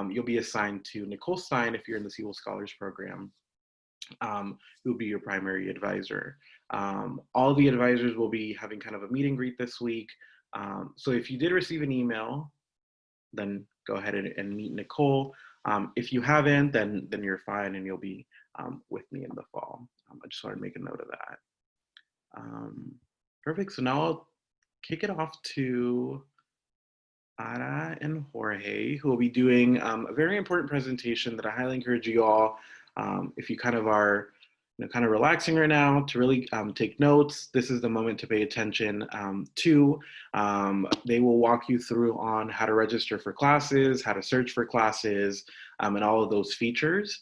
you'll be assigned to Nicole Stein if you're in the Seawolf Scholars Program, who will be your primary advisor. All the advisors will be having kind of a meet and greet this week. So if you did receive an email, then go ahead and meet Nicole. If you haven't, then you're fine and you'll be with me in the fall. I just wanted to make a note of that. Perfect, so now I'll kick it off to Ara and Jorge, who will be doing a very important presentation that I highly encourage you all, if you kind of are kind of relaxing right now, to really take notes. This is the moment to pay attention to. They will walk you through on how to register for classes, how to search for classes, and all of those features.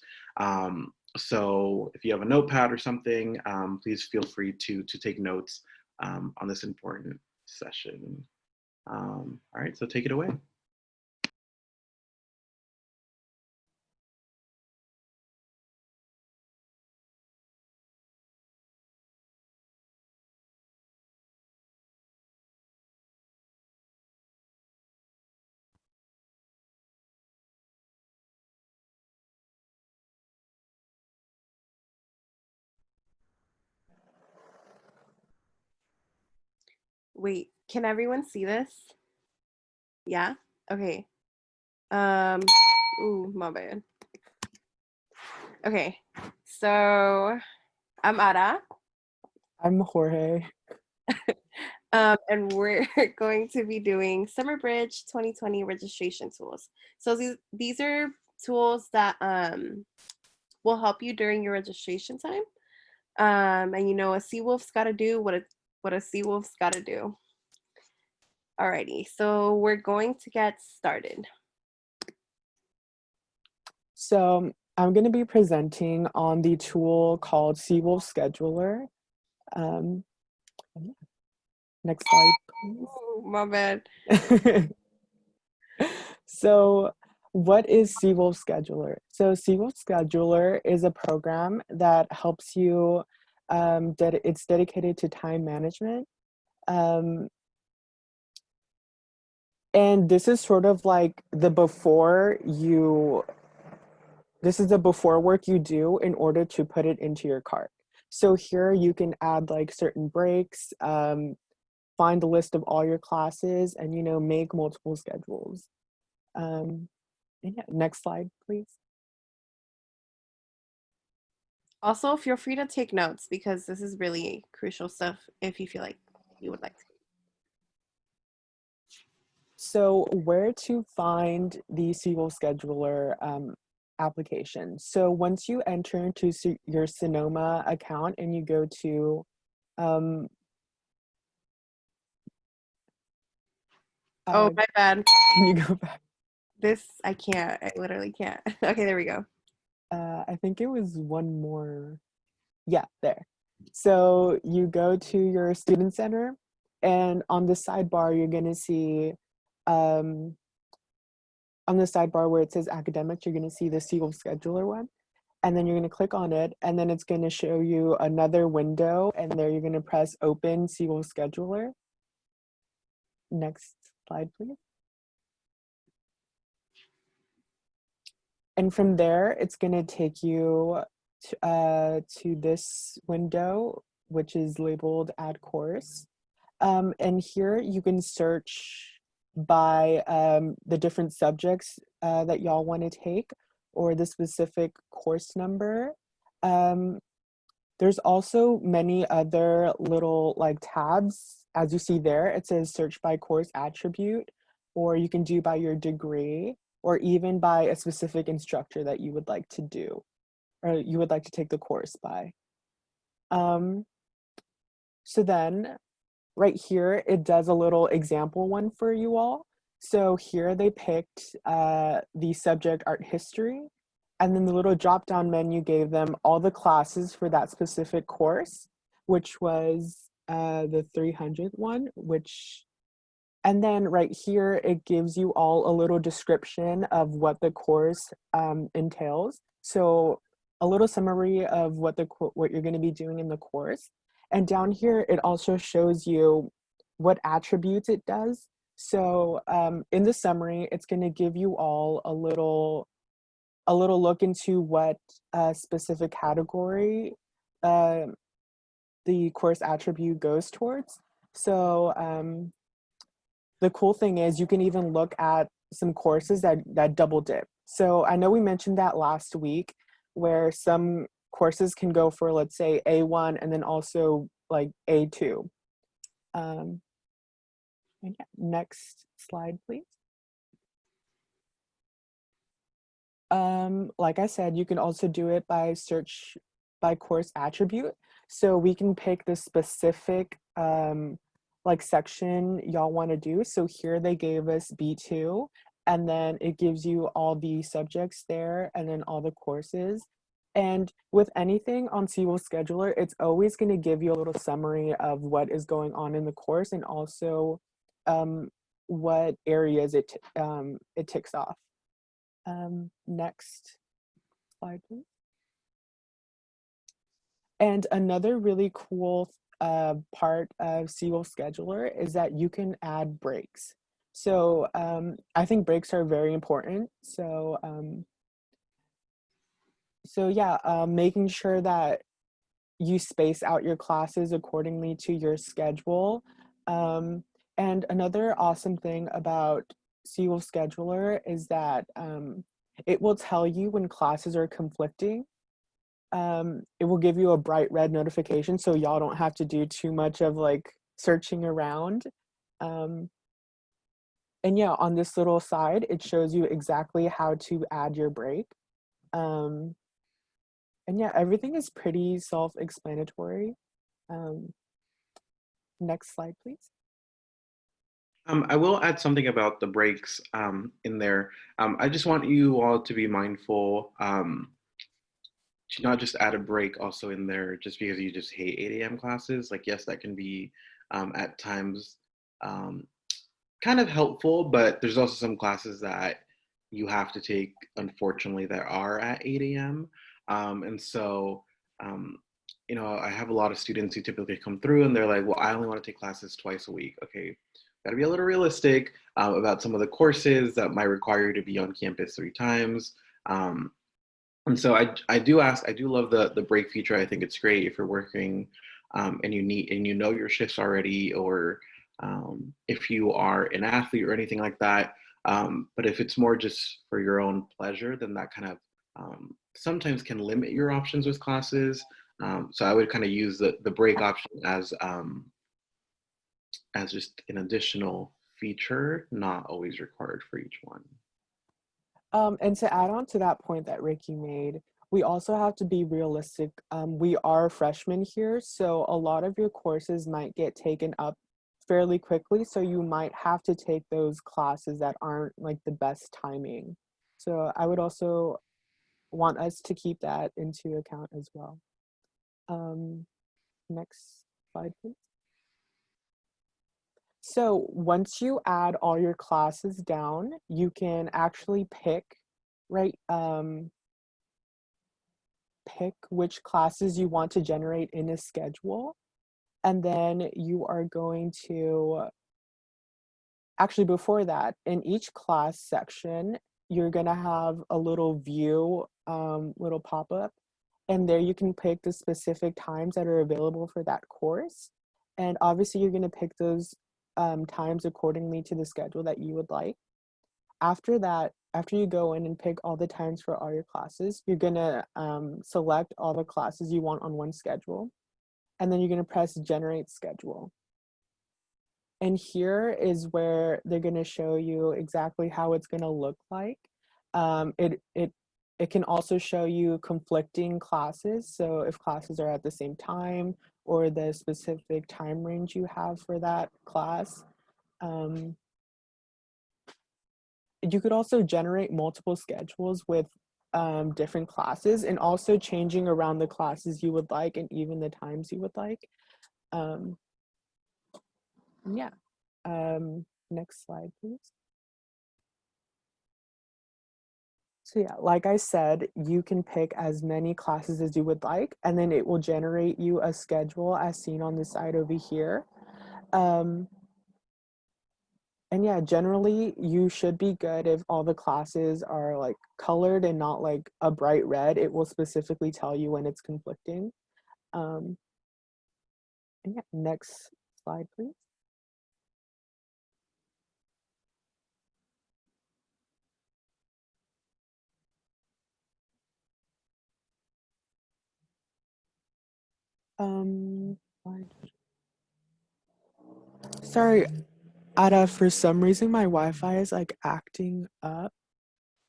So if you have a notepad or something, please feel free to take notes on this important session. All right, so take it away. Wait, can everyone see this? Yeah? Okay. Ooh, my bad. Okay, so I'm Ara. I'm Jorge. And we're going to be doing Summer Bridge 2020 registration tools. So these are tools that will help you during your registration time. And a Seawolf's got to do what a Seawolf's got to do. Alrighty, so we're going to get started. So I'm going to be presenting on the tool called Seawolf Scheduler. Next slide, please. Oh, my bad. So what is Seawolf Scheduler? So Seawolf Scheduler is a program that helps you, it's dedicated to time management. And this is sort of like the before work you do in order to put it into your cart. So here you can add like certain breaks, find a list of all your classes, and make multiple schedules. Yeah, next slide, please. Also, feel free to take notes because this is really crucial stuff if you feel like you would like to. So where to find the Seawolf Scheduler application? So once you enter into your Sonoma account and you go to oh, my bad. Can you go back? This, I can't. I literally can't. Okay, there we go. I think it was one more. Yeah, there. So you go to your student center, and on the sidebar, you're going to see, on the sidebar where it says academics, you're going to see the Seawolf Scheduler one. And then you're going to click on it, and then it's going to show you another window, and there you're going to press open Seawolf Scheduler. Next slide, please. And from there, it's going to take you to this window, which is labeled Add Course. And here you can search by the different subjects that y'all want to take, or the specific course number. There's also many other little like tabs. As you see there, it says search by course attribute, or you can do by your degree, or even by a specific instructor that you would like to do, or you would like to take the course by. So then right here, it does a little example one for you all. So here they picked the subject art history, and then the little drop-down menu gave them all the classes for that specific course, which was the 300 one, and then right here, it gives you all a little description of what the course entails. So a little summary of what you're going to be doing in the course. And down here, it also shows you what attributes it does. So in the summary, it's going to give you all a little look into what specific category uh, the course attribute goes towards. So the cool thing is you can even look at some courses that double dip. So I know we mentioned that last week, where some courses can go for, let's say, A1 and then also like A2. And yeah, next slide, please. Like I said, you can also do it by search by course attribute. So we can pick the specific like section y'all want to do. So here they gave us B2, and then it gives you all the subjects there and then all the courses. And with anything on Seawolf Scheduler, it's always going to give you a little summary of what is going on in the course, and also what areas it ticks off. Next slide, please. And another really cool part of Seawolf Scheduler is that you can add breaks. So I think breaks are very important. So making sure that you space out your classes accordingly to your schedule. And another awesome thing about Seawolf Scheduler is that it will tell you when classes are conflicting. It will give you a bright red notification, so y'all don't have to do too much of like searching around. And yeah, on this little side, it shows you exactly how to add your break. And yeah, everything is pretty self-explanatory. Next slide, please. I will add something about the breaks in there. I just want you all to be mindful to not just add a break also in there just because you just hate 8 a.m. classes. Like, yes, that can be at times kind of helpful, but there's also some classes that you have to take, unfortunately, that are at 8 a.m. And so, you know, I have a lot of students who typically come through and they're like, well, I only want to take classes twice a week. Okay, got to be a little realistic about some of the courses that might require you to be on campus 3 times. And so I do love the break feature. I think it's great if you're working and you know your shifts already, or if you are an athlete or anything like that. But if it's more just for your own pleasure, then that kind of sometimes can limit your options with classes. So I would kind of use the break option as just an additional feature, not always required for each one. And to add on to that point that Ricky made, we also have to be realistic. We are freshmen here, so a lot of your courses might get taken up fairly quickly, so you might have to take those classes that aren't like the best timing. So I would also want us to keep that into account as well. Next slide, please. So once you add all your classes down, you can actually pick, right, pick which classes you want to generate in a schedule. And then you are going to, actually before that, in each class section, you're gonna have a little view, little pop-up. And there you can pick the specific times that are available for that course. And obviously you're gonna pick those times accordingly to the schedule that you would like. After that, after you go in and pick all the times for all your classes, you're gonna select all the classes you want on one schedule, and then you're gonna press generate schedule. And here is where they're gonna show you exactly how it's gonna look like. It can also show you conflicting classes. So if classes are at the same time or the specific time range you have for that class. You could also generate multiple schedules with different classes, and also changing around the classes you would like and even the times you would like. Yeah. Next slide, please. So yeah, like I said, you can pick as many classes as you would like, and then it will generate you a schedule as seen on the side over here. And yeah, generally you should be good if all the classes are like colored and not like a bright red. It will specifically tell you when it's conflicting. Um, and yeah, next slide, please. Um, sorry, Ada, for some reason my Wi-Fi is like acting up.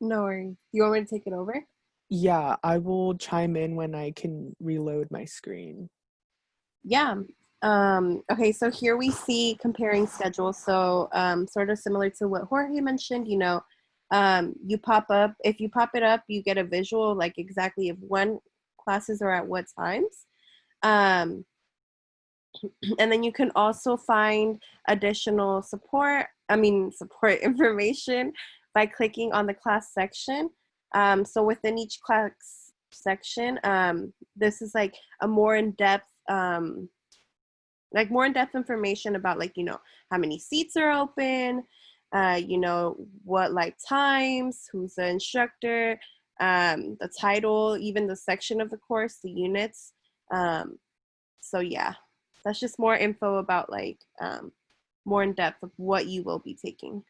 No worries. You want me to take it over? Yeah, I will chime in when I can reload my screen. Yeah. Okay, so here we see comparing schedules. So sort of similar to what Jorge mentioned, you know, you pop up, if you pop it up, you get a visual like exactly of when classes are at what times. Um, and then you can also find additional support information by clicking on the class section. So within each class section, this is like a more in-depth information about, like, you know, how many seats are open, you know, what like times, who's the instructor, the title, even the section of the course, the units. So yeah, that's just more info about like more in depth of what you will be taking.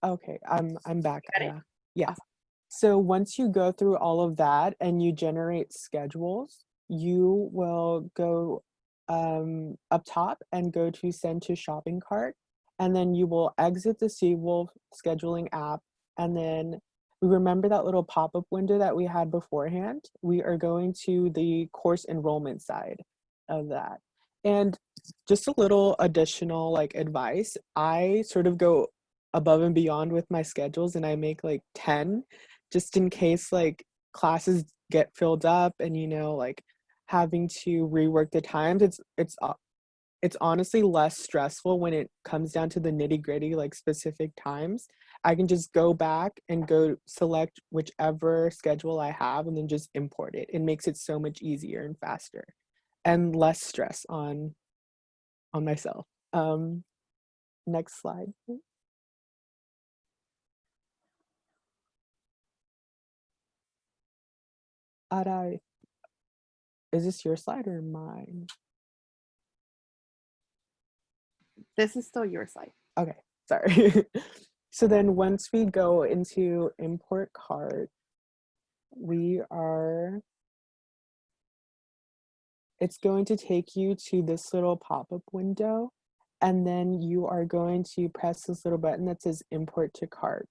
Okay, I'm back, Got it. Ada. Yeah. Awesome. So once you go through all of that and you generate schedules, you will go up top and go to send to shopping cart. And then you will exit the Seawolf scheduling app. And then we remember that little pop-up window that we had beforehand. We are going to the course enrollment side of that. And just a little additional like advice, I sort of go above and beyond with my schedules and I make like 10 just in case like classes get filled up and you know like having to rework the times. It's honestly less stressful when it comes down to the nitty-gritty like specific times. I can just go back and go select whichever schedule I have and then just import it. It makes it so much easier and faster and less stress on myself. Next slide, please. Ara, is this your slide or mine? This is still your site. Okay, sorry. So then once we go into import cart, it's going to take you to this little pop-up window, and then you are going to press this little button that says import to cart.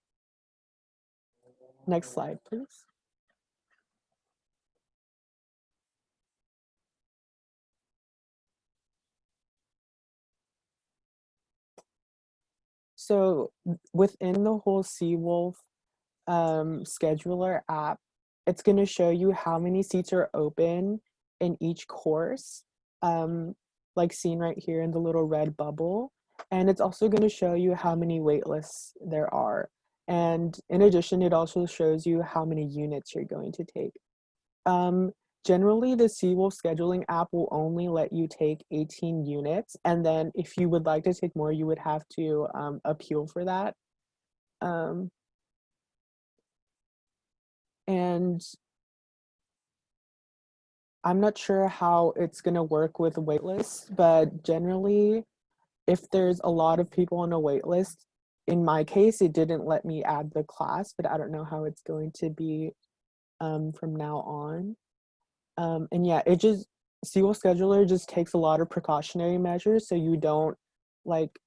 Next slide, please. So within the whole Seawolf scheduler app, it's going to show you how many seats are open in each course, like seen right here in the little red bubble. And it's also going to show you how many waitlists there are. And in addition, it also shows you how many units you're going to take. Generally, the Seawolf scheduling app will only let you take 18 units. And then if you would like to take more, you would have to appeal for that. And I'm not sure how it's going to work with waitlists, but generally, if there's a lot of people on a waitlist, in my case, it didn't let me add the class, but I don't know how it's going to be from now on. And yeah, Seawolf Scheduler just takes a lot of precautionary measures so you don't like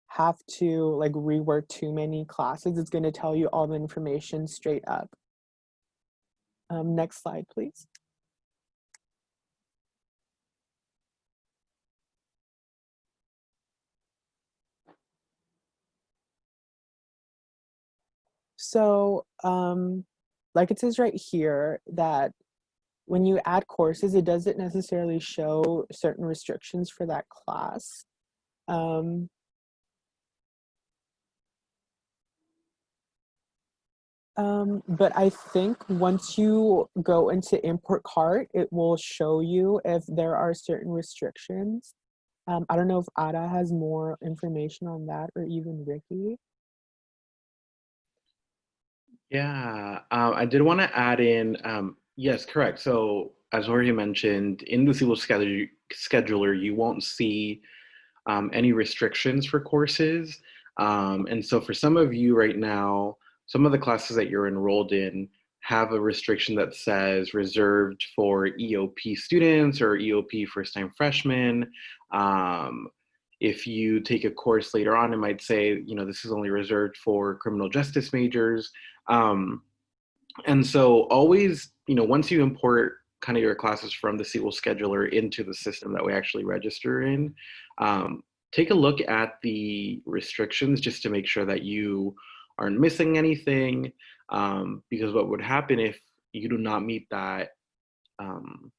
have to like rework too many classes. It's going to tell you all the information straight up. Next slide, please. So, like it says right here that when you add courses, it doesn't necessarily show certain restrictions for that class. But I think once you go into import cart, it will show you if there are certain restrictions. I don't know if Ada has more information on that, or even Ricky. Yeah, I did want to add in, yes, correct. So as Jorge mentioned, in the Civil scheduler, you won't see any restrictions for courses. And so for some of you right now, some of the classes that you're enrolled in have a restriction that says reserved for EOP students or EOP first-time freshmen. Um, if you take a course later on, it might say, you know, this is only reserved for criminal justice majors. Um, and so always, you know, once you import kind of your classes from the SQL scheduler into the system that we actually register in, um, take a look at the restrictions just to make sure that you aren't missing anything. Because what would happen if you do not meet that um,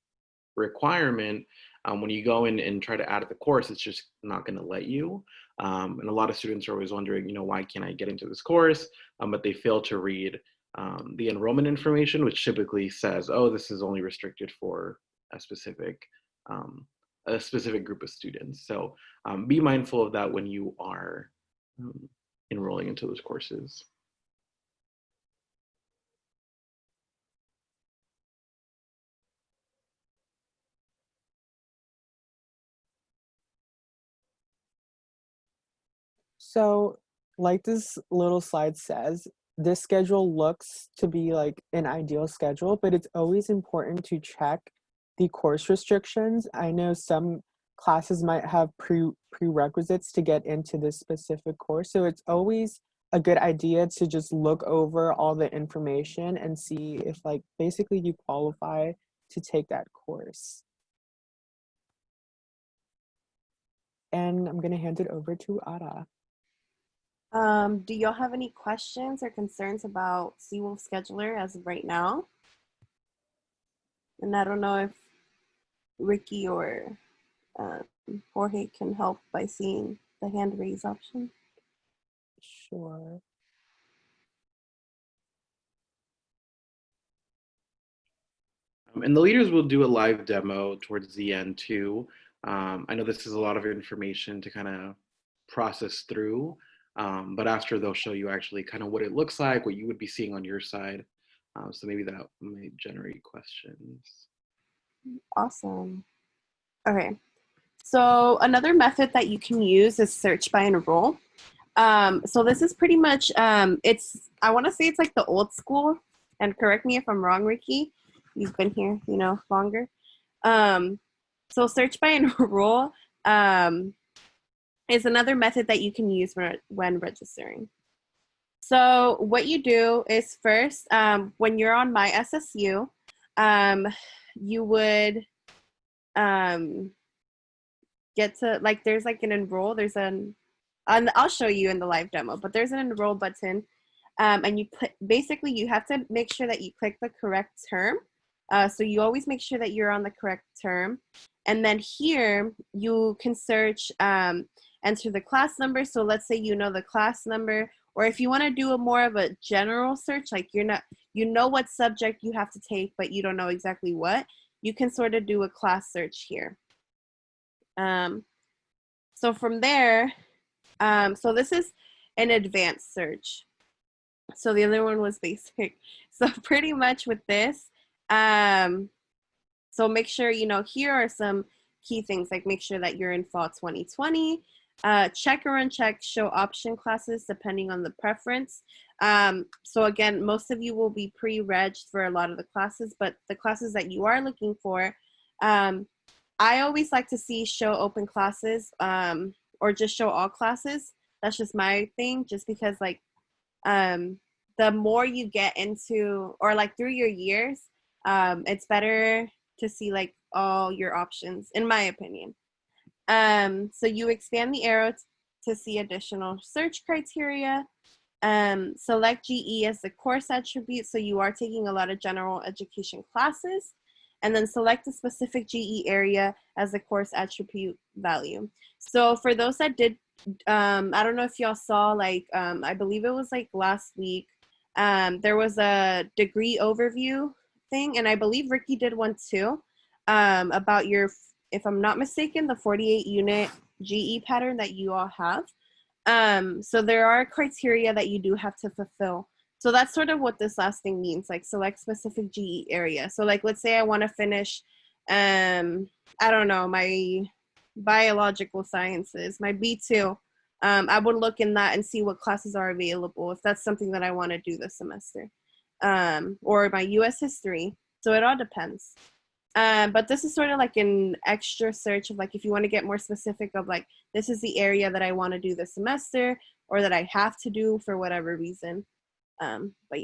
requirement, when you go in and try to add the course, it's just not going to let you. And a lot of students are always wondering, you know, why can't I get into this course? But they fail to read the enrollment information, which typically says, oh, this is only restricted for a um, specific group of students. So be mindful of that when you are enrolling into those courses. So, like this little slide says, this schedule looks to be like an ideal schedule, but it's always important to check the course restrictions. I know some classes might have prerequisites to get into this specific course, so it's always a good idea to just look over all the information and see if, like, basically you qualify to take that course. And I'm gonna hand it over to Ara. Do y'all have any questions or concerns about Seawolf Scheduler as of right now? And I don't know if Ricky or Jorge can help by seeing the hand raise option. Sure. And the leaders will do a live demo towards the end too. I know this is a lot of information to kind of process through, but after they'll show you actually kind of what it looks like, what you would be seeing on your side. So maybe that may generate questions. Awesome. Okay. So another method that you can use is search by enroll. So this is pretty much, I want to say it's like the old school, and correct me if I'm wrong, Ricky. You've been here, you know, longer. So search by enroll is another method that you can use when registering. So what you do is first, when you're on My SSU, you would get to, like, there's like an enroll, and I'll show you in the live demo, but there's an enroll button, and you basically you have to make sure that you click the correct term. So you always make sure that you're on the correct term. And then here you can search, enter the class number. So let's say you know the class number, or if you want to do a more of a general search, like you know what subject you have to take, but you don't know exactly what, you can sort of do a class search here. So from there, so this is an advanced search. So the other one was basic. So pretty much with this, so make sure, you know, here are some key things, like make sure that you're in fall 2020, check or uncheck show option classes depending on the preference. So again, most of you will be pre-regged for a lot of the classes, but the classes that you are looking for, I always like to see show open classes, or just show all classes. That's just my thing, just because like the more you get into, or like through your years, it's better to see like all your options, in my opinion. So you expand the arrow to see additional search criteria. Select GE as the course attribute, so you are taking a lot of general education classes. And then select a specific GE area as the course attribute value. So for those that did, I don't know if y'all saw, like, I believe it was like last week, there was a degree overview thing, and I believe Ricky did one too, about your if I'm not mistaken, the 48 unit GE pattern that you all have. So there are criteria that you do have to fulfill. So that's sort of what this last thing means, like select specific GE area. So like, let's say I want to finish, I don't know, my biological sciences, my B2. I would look in that and see what classes are available if that's something that I want to do this semester, or my US history. So it all depends. But this is sort of like an extra search of like, if you want to get more specific of like, this is the area that I want to do this semester or that I have to do for whatever reason. But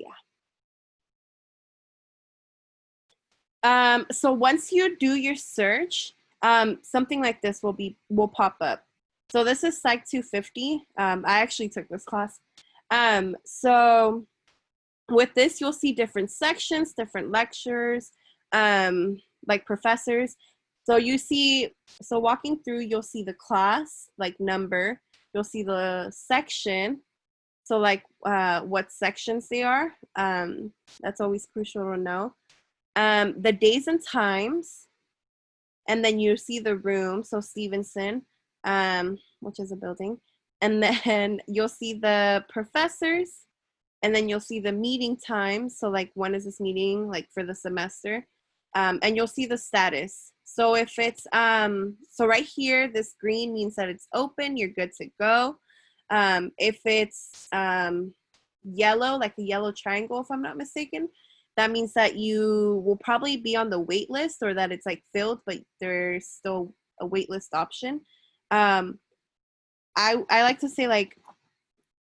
yeah. So once you do your search, something like this will pop up. So this is Psych 250. I actually took this class. So with this, you'll see different sections, different lectures, like professors. So you see, so walking through, you'll see the class, like number, you'll see the section. So like what sections they are. That's always crucial to know. The days and times, and then you see the room, so Stevenson, which is a building. And then you'll see the professors, and then you'll see the meeting times. So like, when is this meeting, like for the semester? And you'll see the status. So if it's, so right here, this green means that it's open, you're good to go. If it's yellow, like a yellow triangle, if I'm not mistaken, that means that you will probably be on the wait list, or that it's like filled, but there's still a wait list option. I like to say, like,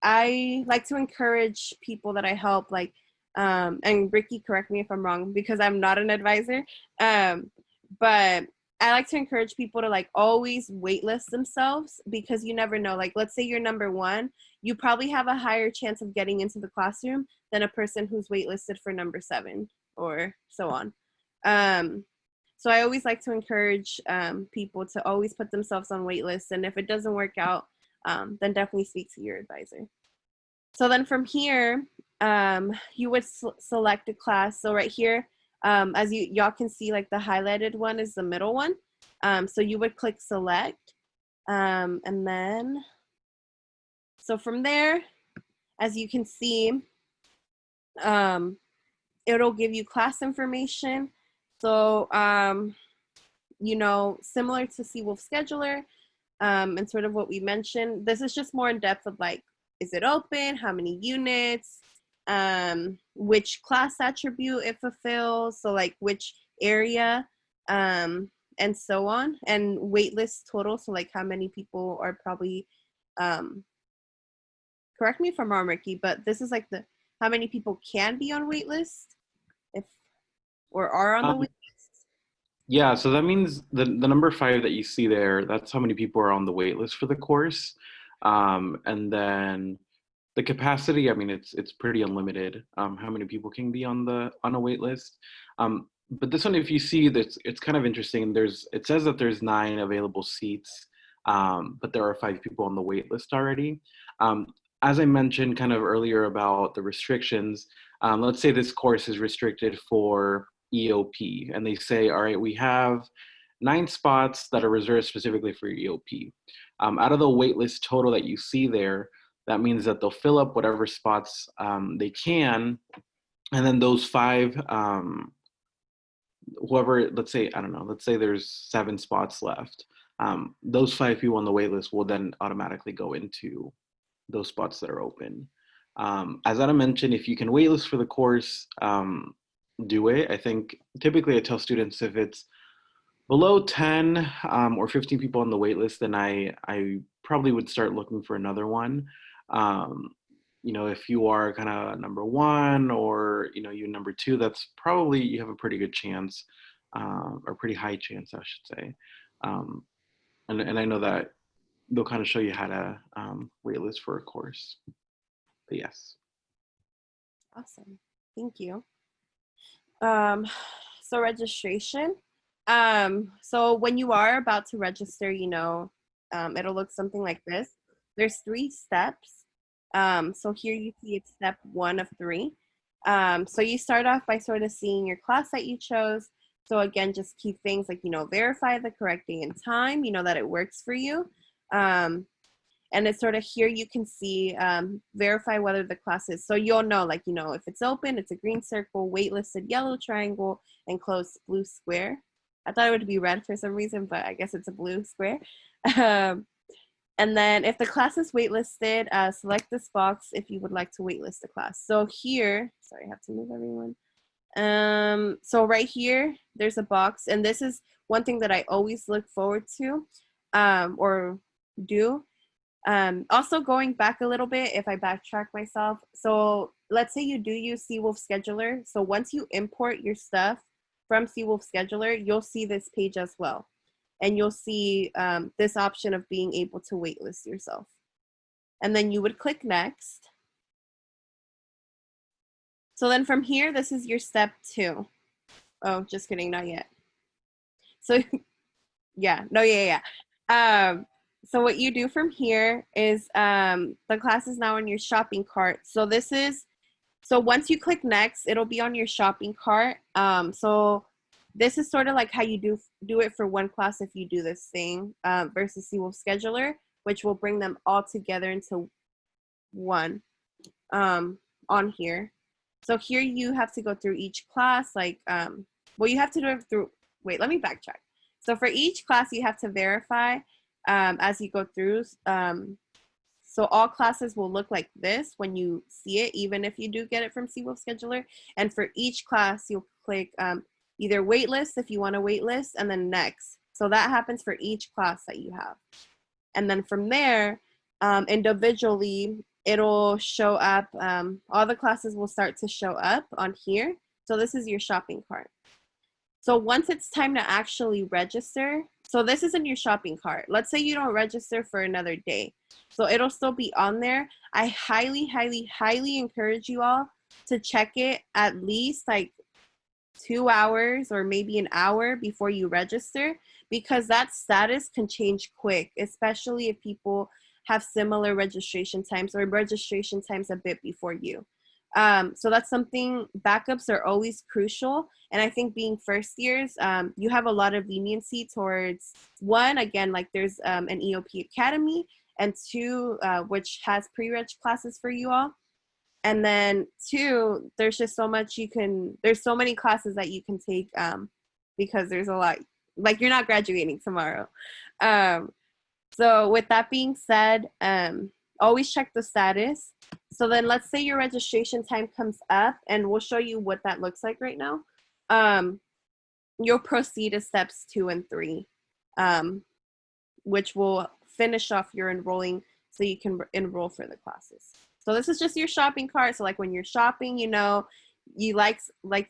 I like to encourage people that I help, like, and Ricky, correct me if I'm wrong, because I'm not an advisor, but I like to encourage people to like always waitlist themselves, because you never know. Like, let's say you're number one, you probably have a higher chance of getting into the classroom than a person who's waitlisted for number 7 or so on. So I always like to encourage people to always put themselves on waitlists, and if it doesn't work out, then definitely speak to your advisor. So then from here, you would select a class. So right here, as y'all can see, like the highlighted one is the middle one. So you would click select, and then, so from there, as you can see, it'll give you class information. So, you know, similar to Seawolf Scheduler, and sort of what we mentioned, this is just more in depth of like, is it open? How many units? Which class attribute it fulfills? So like which area, and so on. And waitlist total, so like how many people are probably, correct me if I'm wrong, Ricky, but this is like the how many people can be on waitlist, if or are on the waitlist. Yeah, so that means the number 5 that you see there, that's how many people are on the wait list for the course. And then the capacity, I mean, it's pretty unlimited, how many people can be on a wait list. But this one, if you see, that it's kind of interesting. It says that there's 9 available seats, but there are 5 people on the wait list already. As I mentioned kind of earlier about the restrictions, let's say this course is restricted for EOP, and they say, all right, we have 9 spots that are reserved specifically for EOP. Out of the waitlist total that you see there, that means that they'll fill up whatever spots they can, and then those 5, whoever, let's say, I don't know, let's say there's 7 spots left. Those 5 people on the waitlist will then automatically go into those spots that are open. As Anna mentioned, if you can waitlist for the course, do it. I think typically I tell students if it's below 10 or 15 people on the wait list, then I probably would start looking for another one. You know, if you are kind of number 1 or, you know, you number 2, that's probably, you have a pretty good chance, or pretty high chance, I should say. And I know that they'll kind of show you how to wait list for a course. But yes. Awesome, thank you. So registration. So when you are about to register, you know, it'll look something like this. There's 3 steps. So here you see it's step 1 of 3. So you start off by sort of seeing your class that you chose. So again, just key things like, verify the correct day and time, that it works for you. And it's sort of here you can see, verify whether the class is, so you'll know, like, if it's open, it's a green circle, waitlisted yellow triangle, and closed blue square. I thought it would be red for some reason, but I guess it's a blue square. And then if the class is waitlisted, select this box if you would like to waitlist the class. So here, sorry, I have to move everyone. So right here, there's a box, and this is one thing that I always look forward to, or do. Also going back a little bit, if I backtrack myself, so let's say you do use Seawolf Scheduler. So once you import your stuff from Seawolf Scheduler, you'll see this page as well. And you'll see this option of being able to waitlist yourself. And then you would click next. So then from here, this is your step 2. Oh, just kidding, not yet. So yeah, no, yeah. So what you do from here is the class is now in your shopping cart. So so once you click next, it'll be on your shopping cart. So this is sort of like how you do it for one class if you do this thing versus Seawolf Scheduler, which will bring them all together into one on here. So here you have to go through each class, like, well, you have to do it through, wait, let me backtrack. So for each class, you have to verify as you go through. So all classes will look like this when you see it, even if you do get it from Seawolf Scheduler. And for each class, you'll click either waitlist if you want to waitlist, and then next. So that happens for each class that you have. And then from there, individually, it'll show up. All the classes will start to show up on here. So this is your shopping cart. So once it's time to actually register, so this is in your shopping cart. Let's say you don't register for another day. So it'll still be on there. I highly, highly, highly encourage you all to check it at least like 2 hours or maybe an hour before you register, because that status can change quick, especially if people have similar registration times or registration times a bit before you. So that's something, backups are always crucial. And I think being first years, you have a lot of leniency towards, one, again, like there's an EOP Academy, and 2, which has pre-reg classes for you all. And then 2, there's just so much there's so many classes that you can take because there's a lot, like you're not graduating tomorrow. So with that being said, always check the status. So then let's say your registration time comes up, and we'll show you what that looks like right now. You'll proceed to steps 2 and 3, which will finish off your enrolling so you can enroll for the classes. So this is just your shopping cart. So like when you're shopping, you like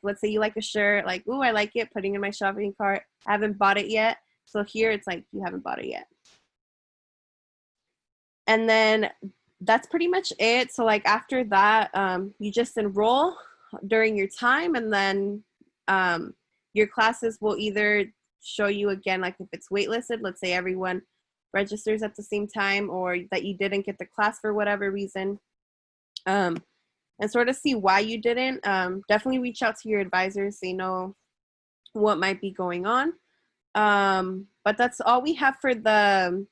let's say you like a shirt, like, ooh, I like it, putting in my shopping cart. I haven't bought it yet. So here it's like you haven't bought it yet. And then that's pretty much it. So like after that, you just enroll during your time, and then your classes will either show you again, like if it's waitlisted, let's say everyone registers at the same time, or that you didn't get the class for whatever reason, and sort of see why you didn't. Definitely reach out to your advisors. They know what might be going on. But that's all we have for the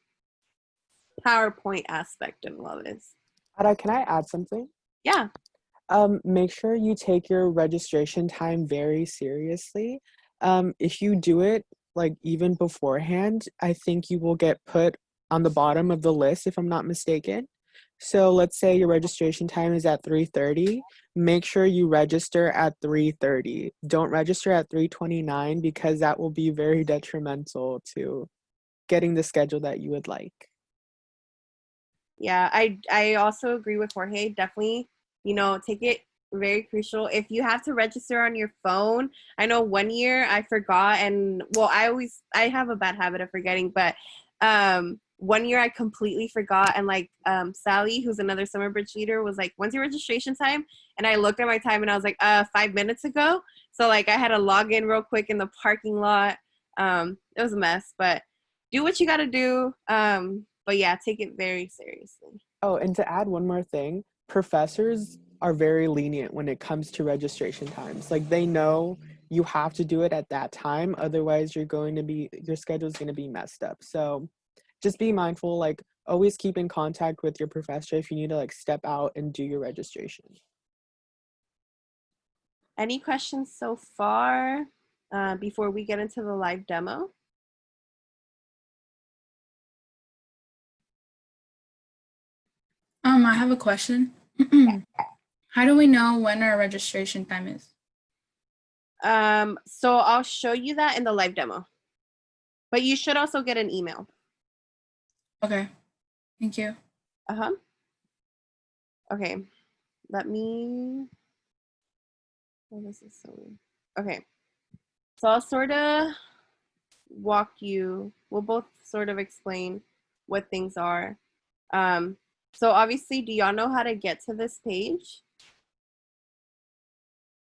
PowerPoint aspect of all this. Ada, can I add something? Yeah. Make sure you take your registration time very seriously. If you do it like even beforehand, I think you will get put on the bottom of the list, if I'm not mistaken. So let's say your registration time is at 3:30. Make sure you register at 3:30. Don't register at 3:29, because that will be very detrimental to getting the schedule that you would like. Yeah, I also agree with Jorge. Definitely, take it very crucial. If you have to register on your phone, I know one year I forgot, and well, I have a bad habit of forgetting, but one year I completely forgot, and like Sally, who's another summer bridge leader, was like, when's your registration time? And I looked at my time and I was like, 5 minutes ago. So like I had to log in real quick in the parking lot. It was a mess, but do what you gotta do. But yeah, take it very seriously. Oh, and to add one more thing, professors are very lenient when it comes to registration times. Like they know you have to do it at that time. Otherwise, your schedule is going to be messed up. So just be mindful, like always keep in contact with your professor if you need to like step out and do your registration. Any questions so far before we get into the live demo? I have a question. How do we know when our registration time is? So I'll show you that in the live demo. But you should also get an email. Okay, thank you. Okay, let me, oh, this is so weird. Okay, so I'll sort of we'll both sort of explain what things are. So obviously, do y'all know how to get to this page?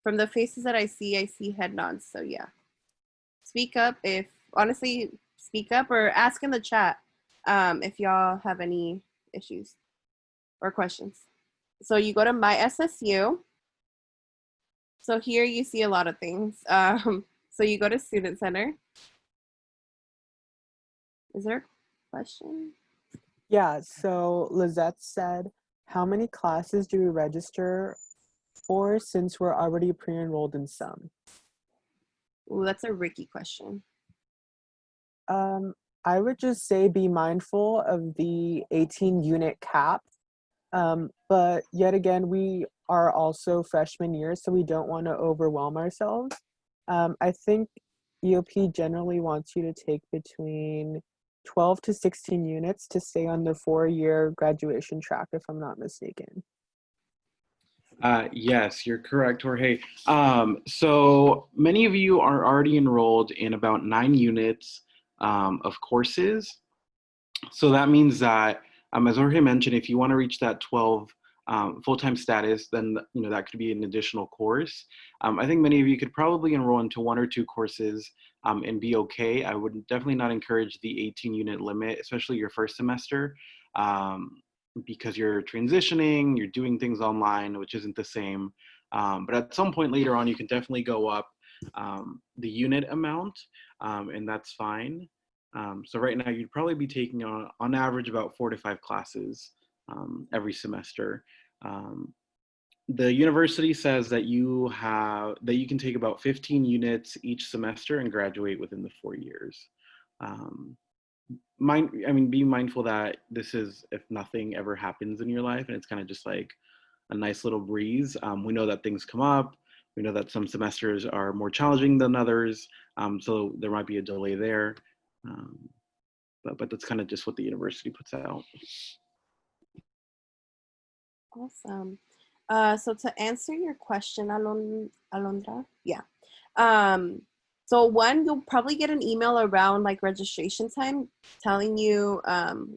From the faces that I see head nods, so yeah. Speak up speak up or ask in the chat if y'all have any issues or questions. So you go to My SSU. So here you see a lot of things. So you go to Student Center. Is there a question? Yeah, so Lizette said, how many classes do we register for since we're already pre-enrolled in some? Ooh, that's a Ricky question. I would just say be mindful of the 18 unit cap. But yet again, we are also freshman year, so we don't want to overwhelm ourselves. I think EOP generally wants you to take between 12 to 16 units to stay on the 4-year graduation track, if I'm not mistaken. Yes, you're correct, Jorge. So many of you are already enrolled in about 9 units of courses. So that means that, as Jorge mentioned, if you want to reach that 12 full-time status, then that could be an additional course. I think many of you could probably enroll into 1 or 2 courses and be okay. I would definitely not encourage the 18-unit limit, especially your first semester, because you're transitioning, you're doing things online, which isn't the same. But at some point later on, you can definitely go up the unit amount, and that's fine. So right now, you'd probably be taking on average about 4 to 5 classes every semester. The university says that you can take about 15 units each semester and graduate within the 4 years. Be mindful that this is if nothing ever happens in your life and it's kind of just like a nice little breeze. We know that things come up. We know that some semesters are more challenging than others. So there might be a delay there. But that's kind of just what the university puts out. Awesome. So to answer your question, Alondra, yeah. So one, you'll probably get an email around like registration time telling you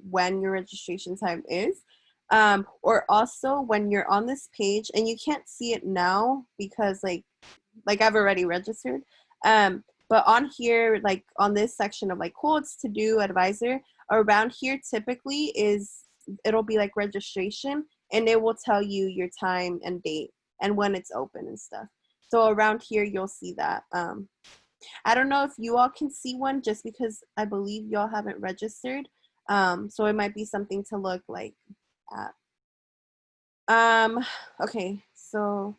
when your registration time is. Or also when you're on this page and you can't see it now because like I've already registered. But on here, like on this section of like quotes to do advisor, around here typically it'll be like registration, and it will tell you your time and date and when it's open and stuff. So around here you'll see that. I don't know if you all can see one just because I believe y'all haven't registered. So it might be something to look like at. Okay, so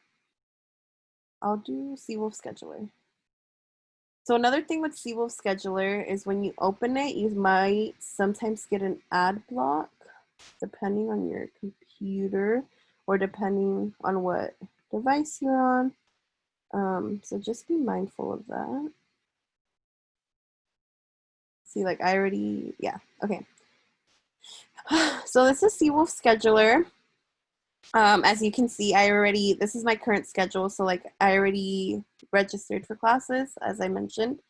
I'll do Seawolf Scheduler. So another thing with Seawolf Scheduler is when you open it, you might sometimes get an ad block depending on your computer or depending on what device you're on. So just be mindful of that. See, like I already, yeah, okay. So this is Seawolf Scheduler. As you can see, this is my current schedule. So like I already registered for classes, as I mentioned.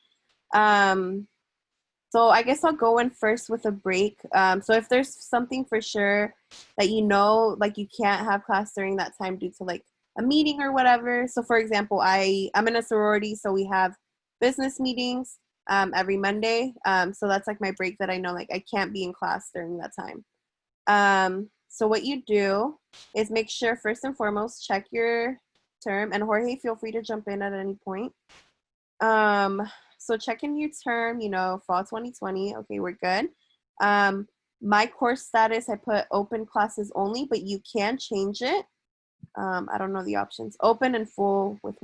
So I guess I'll go in first with a break. So if there's something for sure that like you can't have class during that time due to like a meeting or whatever. So for example, I'm in a sorority, so we have business meetings every Monday. So that's like my break that I know like I can't be in class during that time. So what you do is make sure first and foremost, check your term. And Jorge, feel free to jump in at any point. So check in your term, you know, fall 2020. Okay, we're good. My course status, I put open classes only, but you can change it. I don't know the options. Open and full with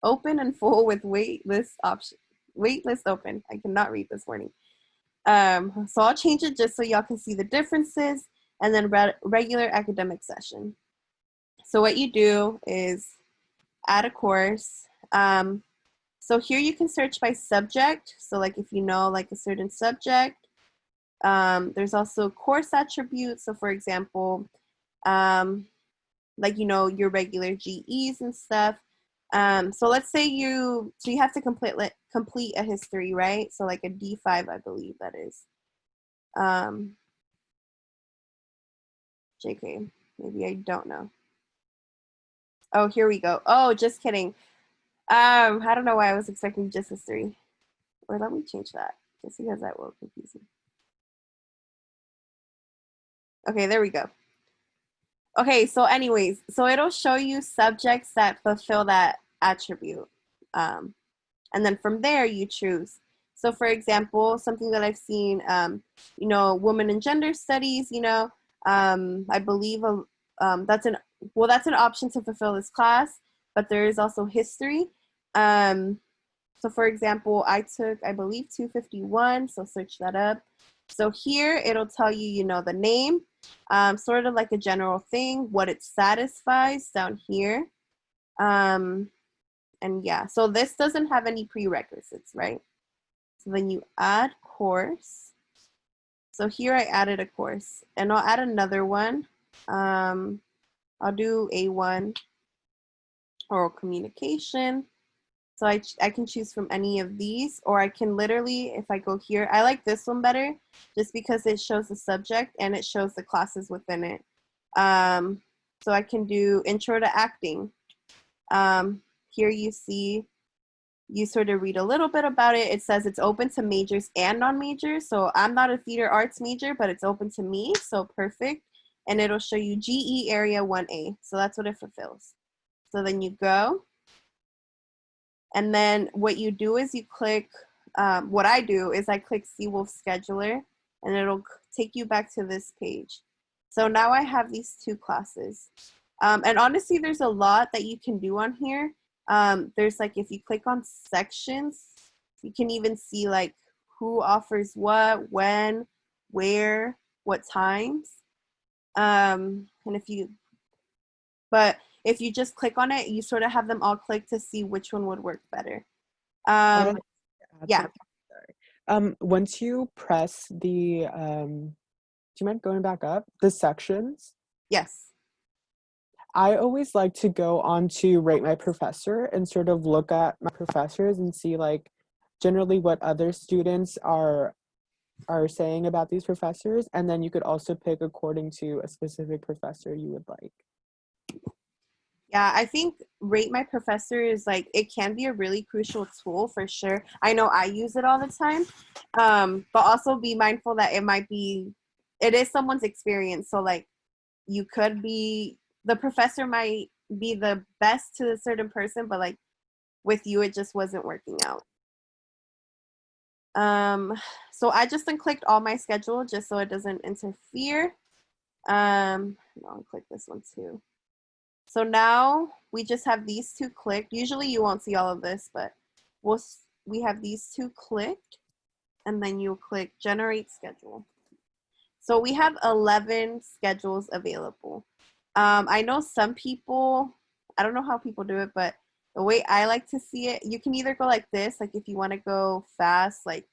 open and full with waitlist option. Waitlist open. I cannot read this morning. So I'll change it just so y'all can see the differences, and then regular academic session. So what you do is add a course. So here you can search by subject. So like if you know like a certain subject, there's also course attributes. So for example, like, you know, your regular GEs and stuff. So let's say you have to complete a history, right? So like a D5, I believe that is. JK, maybe I don't know. Oh, here we go. Oh, just kidding. I don't know why I was expecting just history. Or let me change that, just because that will confuse me. Okay, there we go. Okay, so anyways, so it'll show you subjects that fulfill that attribute. And then from there you choose. So for example, something that I've seen, you know, women and gender studies, you know, I believe that's an option to fulfill this class, but there is also history. So for example, I took, I believe 251, so search that up. So here it'll tell you, you know, the name, sort of like a general thing, what it satisfies down here. And yeah, so this doesn't have any prerequisites, right? So then you add course. So here I added a course, and I'll add another one. I'll do A1, oral communication. So I can choose from any of these, or I can literally, if I go here, I like this one better just because it shows the subject and it shows the classes within it. So I can do intro to acting. Here you see, you sort of read a little bit about it. It says it's open to majors and non-majors. So I'm not a theater arts major, but it's open to me, so perfect. And it'll show you GE area 1A. So that's what it fulfills. So then you go. And then what you do is you click, what I do is I click Seawolf Scheduler, and it'll take you back to this page. So now I have these two classes. And honestly, there's a lot that you can do on here. There's like, if you click on sections, you can even see like who offers what, when, where, what times. And if you just click on it, you sort of have them all click to see which one would work better. Yeah. Once you press the, do you mind going back up? The sections? Yes. I always like to go on to Rate My Professor and sort of look at my professors and see like generally what other students are saying about these professors. And then you could also pick according to a specific professor you would like. Yeah, I think Rate My Professor is like, it can be a really crucial tool for sure. I know I use it all the time, but also be mindful that it is someone's experience. So like the professor might be the best to a certain person, but like with you, it just wasn't working out. So I just unclicked all my schedule just so it doesn't interfere. I'll click this one too. So now we just have these two clicked. Usually you won't see all of this, but we have these two clicked, and then you click generate schedule. So we have 11 schedules available. I know some people, I don't know how people do it, but the way I like to see it, you can either go like this, like if you want to go fast, like,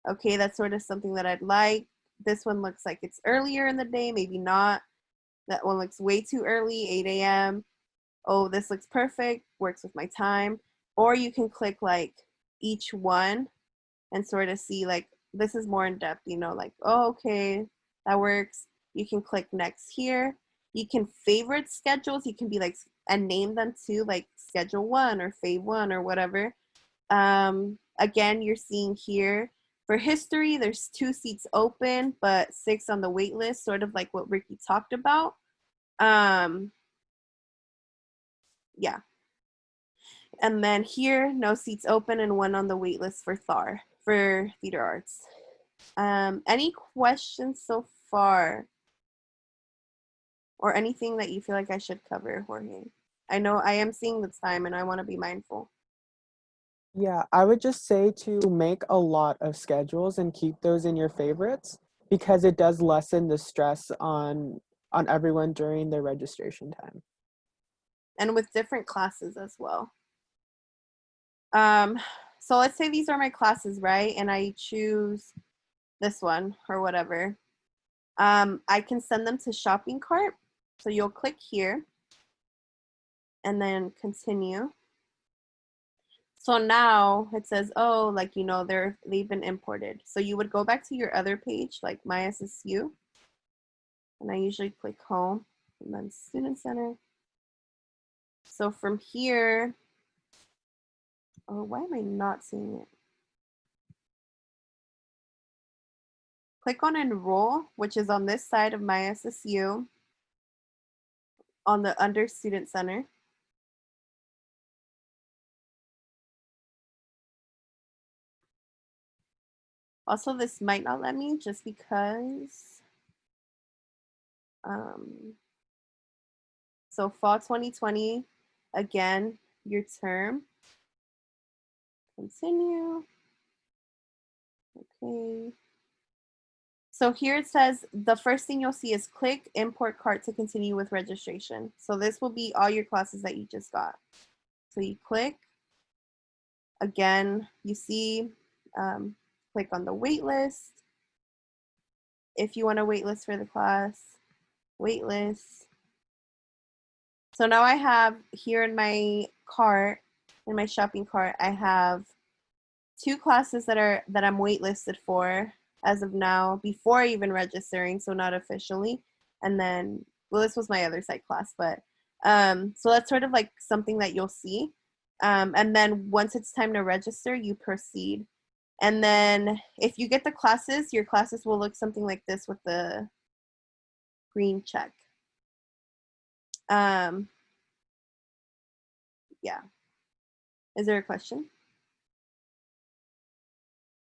okay, that's sort of something that I'd like. This one looks like it's earlier in the day, maybe not. That one looks way too early, 8 a.m. Oh, this looks perfect, works with my time. Or you can click like each one and sort of see like, this is more in depth, you know, like, oh, okay, that works. You can click next here. You can favorite schedules. You can be like, and name them too, like schedule 1 or fave 1 or whatever. Again, you're seeing here for history, there's 2 seats open, but 6 on the wait list, sort of like what Ricky talked about. Yeah. And then here, no seats open and one on the wait list for theater arts. Any questions so far? Or anything that you feel like I should cover, Jorge? I know I am seeing the time and I want to be mindful. Yeah, I would just say to make a lot of schedules and keep those in your favorites because it does lessen the stress on everyone during their registration time. And with different classes as well. So let's say these are my classes, right? And I choose this one or whatever. I can send them to shopping cart. So you'll click here and then continue. So now it says, oh, like, you know, they've been imported. So you would go back to your other page, like My SSU. And I usually click home and then Student Center. So from here, oh, why am I not seeing it? Click on Enroll, which is on this side of My SSU on the under Student Center. Also, this might not let me just because. So fall 2020, again, your term. Continue. Okay. So here it says the first thing you'll see is click import cart to continue with registration. So this will be all your classes that you just got. So you click. Again, you see, click on the wait list. If you want to wait list for the class, wait list. So now I have here in my cart, in my shopping cart, I have 2 classes that I'm waitlisted for as of now, before even registering, so not officially. And then, well, this was my other site class, but so that's sort of like something that you'll see. And then once it's time to register, you proceed. And then if you get the classes, your classes will look something like this with the green check. Yeah. Is there a question?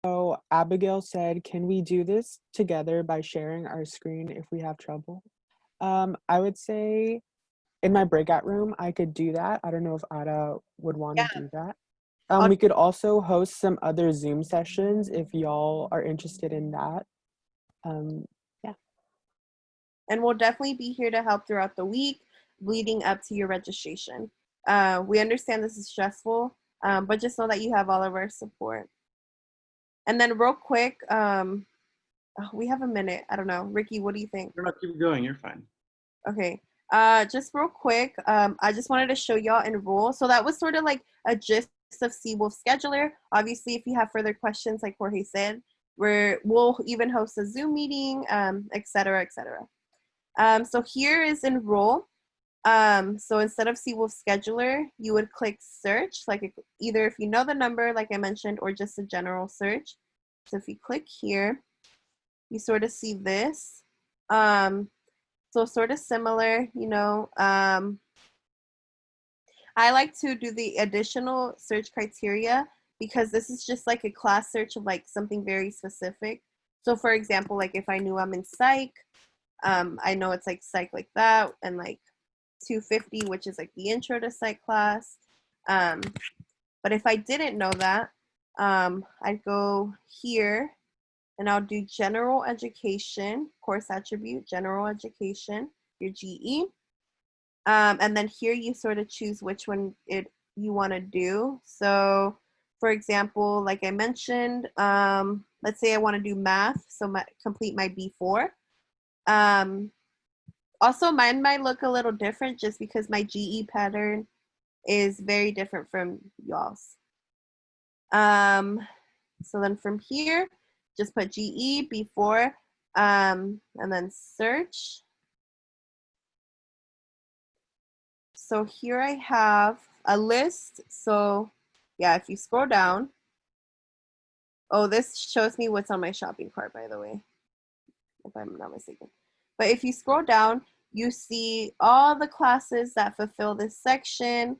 So Abigail said, can we do this together by sharing our screen if we have trouble? I would say in my breakout room, I could do that. I don't know if Ada would want to do that. We could also host some other Zoom sessions if y'all are interested in that. Yeah. And we'll definitely be here to help throughout the week leading up to your registration. We understand this is stressful, but just know that you have all of our support. And then real quick, we have a minute. I don't know. Ricky, what do you think? You're not keep going. You're fine. Okay. Just real quick, I just wanted to show y'all Enroll. So that was sort of like a gist of Seawolf Scheduler. Obviously, if you have further questions, like Jorge said, we'll even host a Zoom meeting, et cetera, et cetera. So here is Enroll. So instead of Seawolf Scheduler, you would click search, like either if you know the number, like I mentioned, or just a general search. So if you click here, you sort of see this. So sort of similar, you know. I like to do the additional search criteria because this is just like a class search of like something very specific. So for example, like if I knew I'm in psych, I know it's like psych like that, and like 250, which is like the intro to psych class. But if I didn't know that, I'd go here and I'll do general education, course attribute, general education, your GE. And then here you sort of choose which one you want to do. So for example, like I mentioned, let's say I want to do math, so complete my B4. Also, mine might look a little different just because my GE pattern is very different from y'all's. So then from here, just put GE B4, and then search. So here I have a list. So yeah, if you scroll down, oh, this shows me what's on my shopping cart, by the way, if I'm not mistaken. But if you scroll down, you see all the classes that fulfill this section.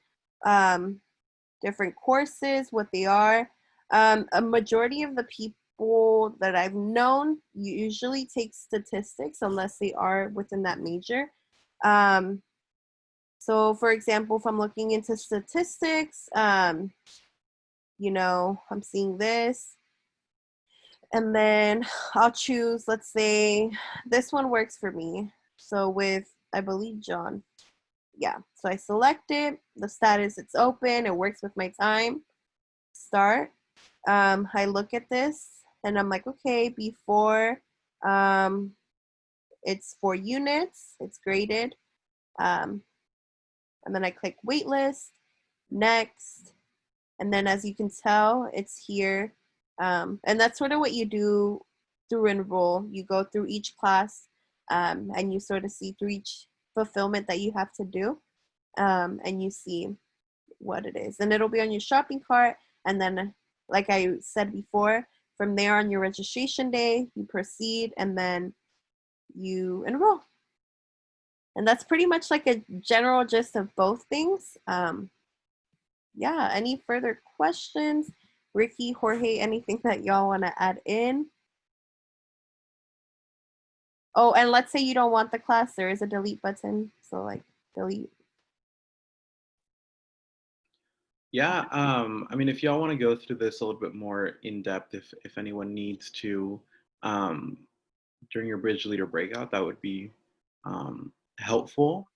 different courses, what they are. A majority of the people that I've known usually take statistics unless they are within that major. So for example, if I'm looking into statistics, you know, I'm seeing this, and then I'll choose, let's say this one works for me. So with, I believe, John. Yeah, so I select it, the status, it's open, it works with my time, start. I look at this and I'm like, okay, before, it's 4 units, it's graded. And then I click waitlist, next. And then as you can tell, it's here. And that's sort of what you do through Enroll. You go through each class and you sort of see through each fulfillment that you have to do. And you see what it is. And it'll be on your shopping cart. And then, like I said before, from there on your registration day, you proceed and then you enroll. And that's pretty much like a general gist of both things. Yeah, any further questions? Ricky, Jorge, anything that y'all want to add in? Oh, and let's say you don't want the class, there is a delete button. So like delete. Yeah, I mean, if y'all want to go through this a little bit more in depth, if anyone needs to, during your Bridge Leader breakout, that would be helpful.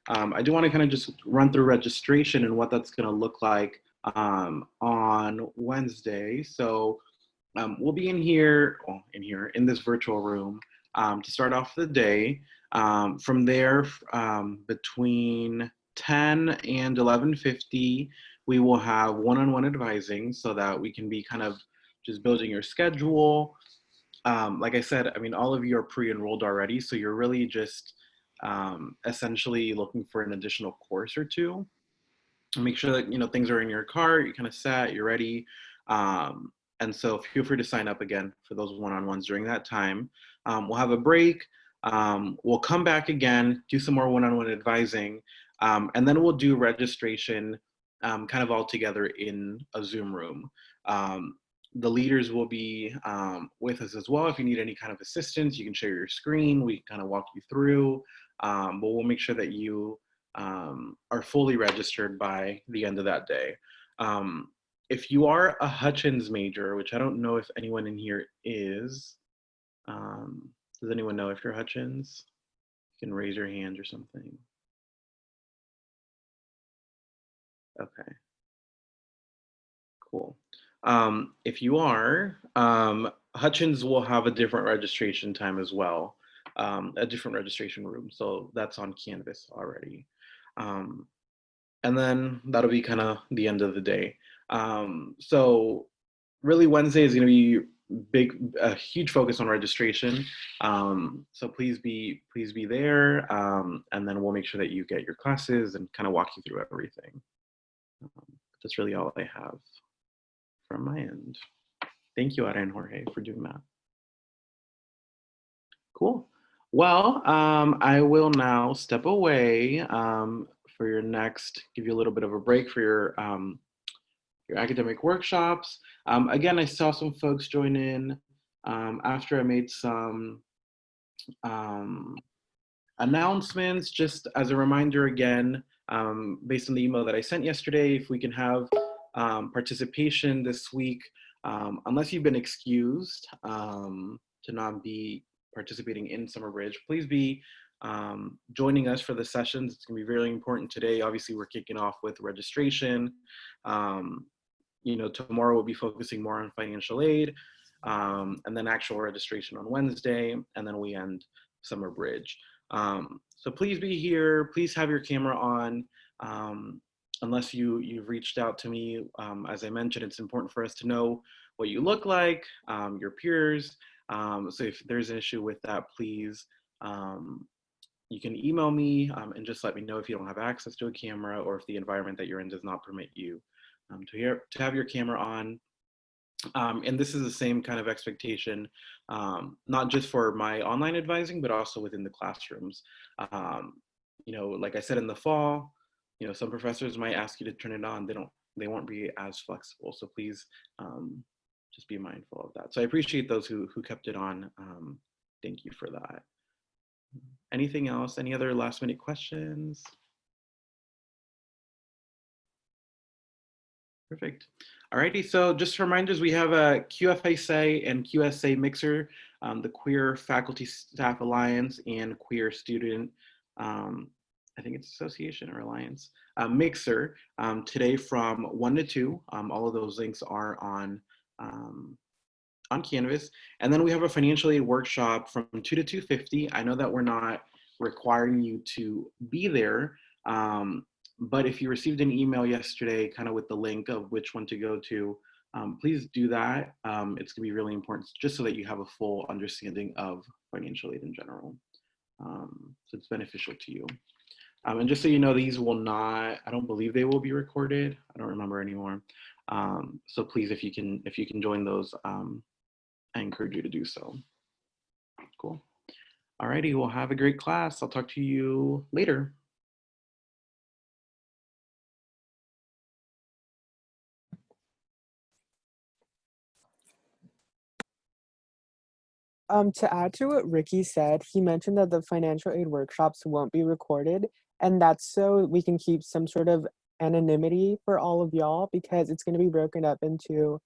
I do want to kind of just run through registration and what that's going to look like on Wednesday. So we'll be in here, in this virtual room to start off the day. From there, between 10 and 11:50, we will have one-on-one advising so that we can be kind of just building your schedule. Like I said, I mean, all of you are pre-enrolled already, so you're really just essentially looking for an additional course or two. Make sure that, you know, things are in your cart, you're kind of set, you're ready. And so feel free to sign up again for those one-on-ones during that time. We'll have a break. We'll come back again, do some more one-on-one advising, and then we'll do registration kind of all together in a Zoom room. The leaders will be with us as well. If you need any kind of assistance, you can share your screen. We can kind of walk you through, but we'll make sure that you are fully registered by the end of that day. If you are a Hutchins major, which I don't know if anyone in here is, does anyone know if you're Hutchins? You can raise your hand or something. Okay, cool. If you are, Hutchins will have a different registration time as well, a different registration room. So that's on Canvas already. And then that'll be kind of the end of the day. So really Wednesday is going to be a huge focus on registration. So please be there. And then we'll make sure that you get your classes and kind of walk you through everything. That's really all I have from my end. Thank you, Ara and Jorge, for doing that. Cool. Well, I will now step away for your next, give you a little bit of a break for your academic workshops. Again, I saw some folks join in after I made some announcements. Just as a reminder again, based on the email that I sent yesterday, if we can have participation this week, unless you've been excused to not be participating in Summer Bridge, please be joining us for the sessions. It's gonna be very important today. Obviously, we're kicking off with registration. You know, tomorrow we'll be focusing more on financial aid, and then actual registration on Wednesday, and then we end Summer Bridge. So please be here, please have your camera on. Unless you've reached out to me, as I mentioned, it's important for us to know what you look like, your peers. So if there's an issue with that, please, you can email me and just let me know if you don't have access to a camera or if the environment that you're in does not permit you to have your camera on. And this is the same kind of expectation, not just for my online advising, but also within the classrooms. You know, like I said in the fall, you know, some professors might ask you to turn it on. They don't they won't be as flexible. So please just be mindful of that. So I appreciate those who kept it on. Thank you for that. Anything else? Any other last minute questions? Perfect. Alrighty, so just reminders, we have a QFSA and QSA mixer, the Queer Faculty Staff Alliance and Queer Student, I think it's Association or Alliance, mixer today from 1 to 2. All of those links are on Canvas. And then we have a financial aid workshop from 2 to 2:50. I know that we're not requiring you to be there, but if you received an email yesterday kind of with the link of which one to go to, please do that. It's gonna be really important just so that you have a full understanding of financial aid in general. So it's beneficial to you. And just so you know, these will not, I don't believe they will be recorded. I don't remember anymore. So please, if you can join those, I encourage you to do so. Cool. Alrighty, well, have a great class. I'll talk to you later. To add to what Ricky said, he mentioned that the financial aid workshops won't be recorded, and that's so we can keep some sort of anonymity for all of y'all, because it's going to be broken up into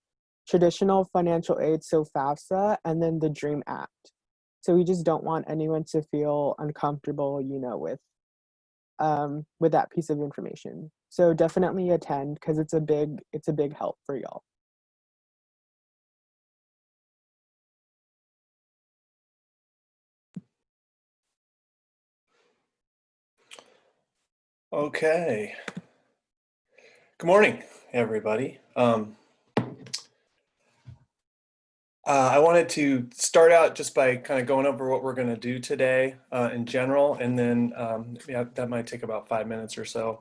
traditional financial aid, so FAFSA, and then the DREAM Act. So we just don't want anyone to feel uncomfortable, you know, with that piece of information. So definitely attend, because it's a big help for y'all. Okay. Good morning, everybody. I wanted to start out just by kind of going over what we're going to do today in general, and then yeah, that might take about 5 minutes or so.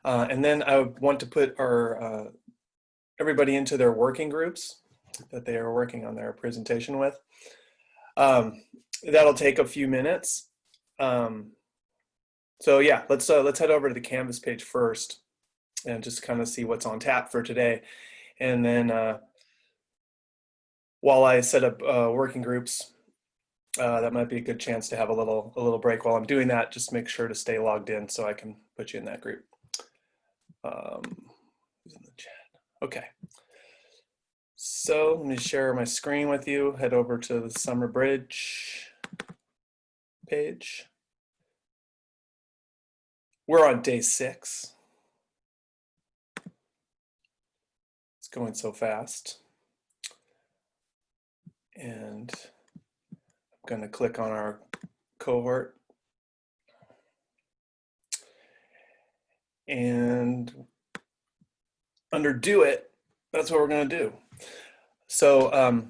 And then I want to put our everybody into their working groups that they are working on their presentation with. That'll take a few minutes. So yeah, let's head over to the Canvas page first and just kind of see what's on tap for today. And then while I set up working groups, that might be a good chance to have a little break while I'm doing that. Just make sure to stay logged in so I can put you in that group. Who's in the chat? Okay. So let me share my screen with you. Head over to the Summer Bridge page. We're on day 6. It's going so fast. And I'm going to click on our cohort. And under Do It, that's what we're going to do. So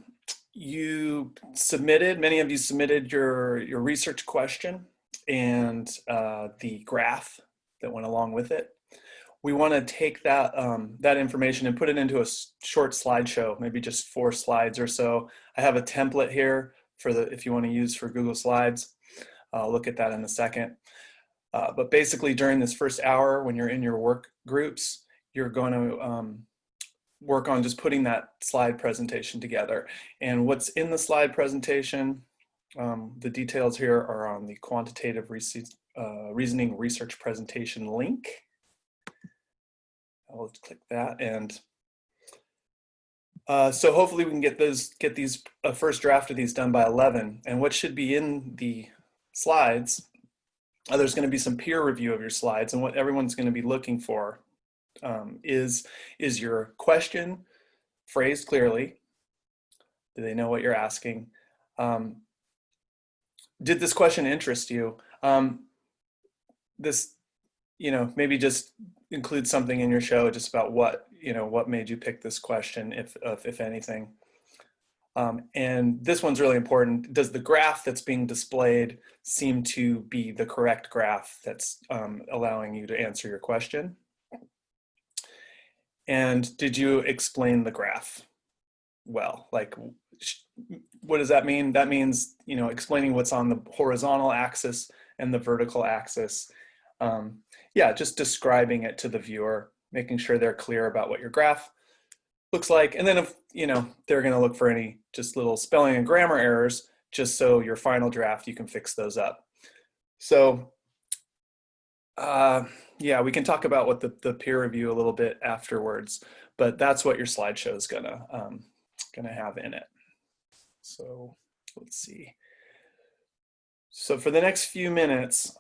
you submitted, many of you submitted your research question and the graph that went along with it. We want to take that that information and put it into a short slideshow, maybe just 4 slides or so. I have a template here for if you want to use for Google Slides. I'll look at that in a second. But basically during this first hour, when you're in your work groups, you're going to work on just putting that slide presentation together. And what's in the slide presentation, the details here are on the quantitative reasoning research presentation link. I'll click that, and so hopefully we can get these first draft of these done by 11. And what should be in the slides, there's going to be some peer review of your slides, and what everyone's going to be looking for is your question phrased clearly? Do they know what you're asking? Did this question interest you? This, you know, maybe just include something in your show just about what, you know, what made you pick this question, if anything. And this one's really important. Does the graph that's being displayed seem to be the correct graph that's allowing you to answer your question? And did you explain the graph well? Like, what does that mean? That means, you know, explaining what's on the horizontal axis and the vertical axis. Yeah, just describing it to the viewer making sure they're clear about what your graph looks like. And then if, you know, they're going to look for any just little spelling and grammar errors, just so your final draft, you can fix those up. So yeah, we can talk about what the peer review a little bit afterwards, but that's what your slideshow is gonna have in it. So let's see. So for the next few minutes,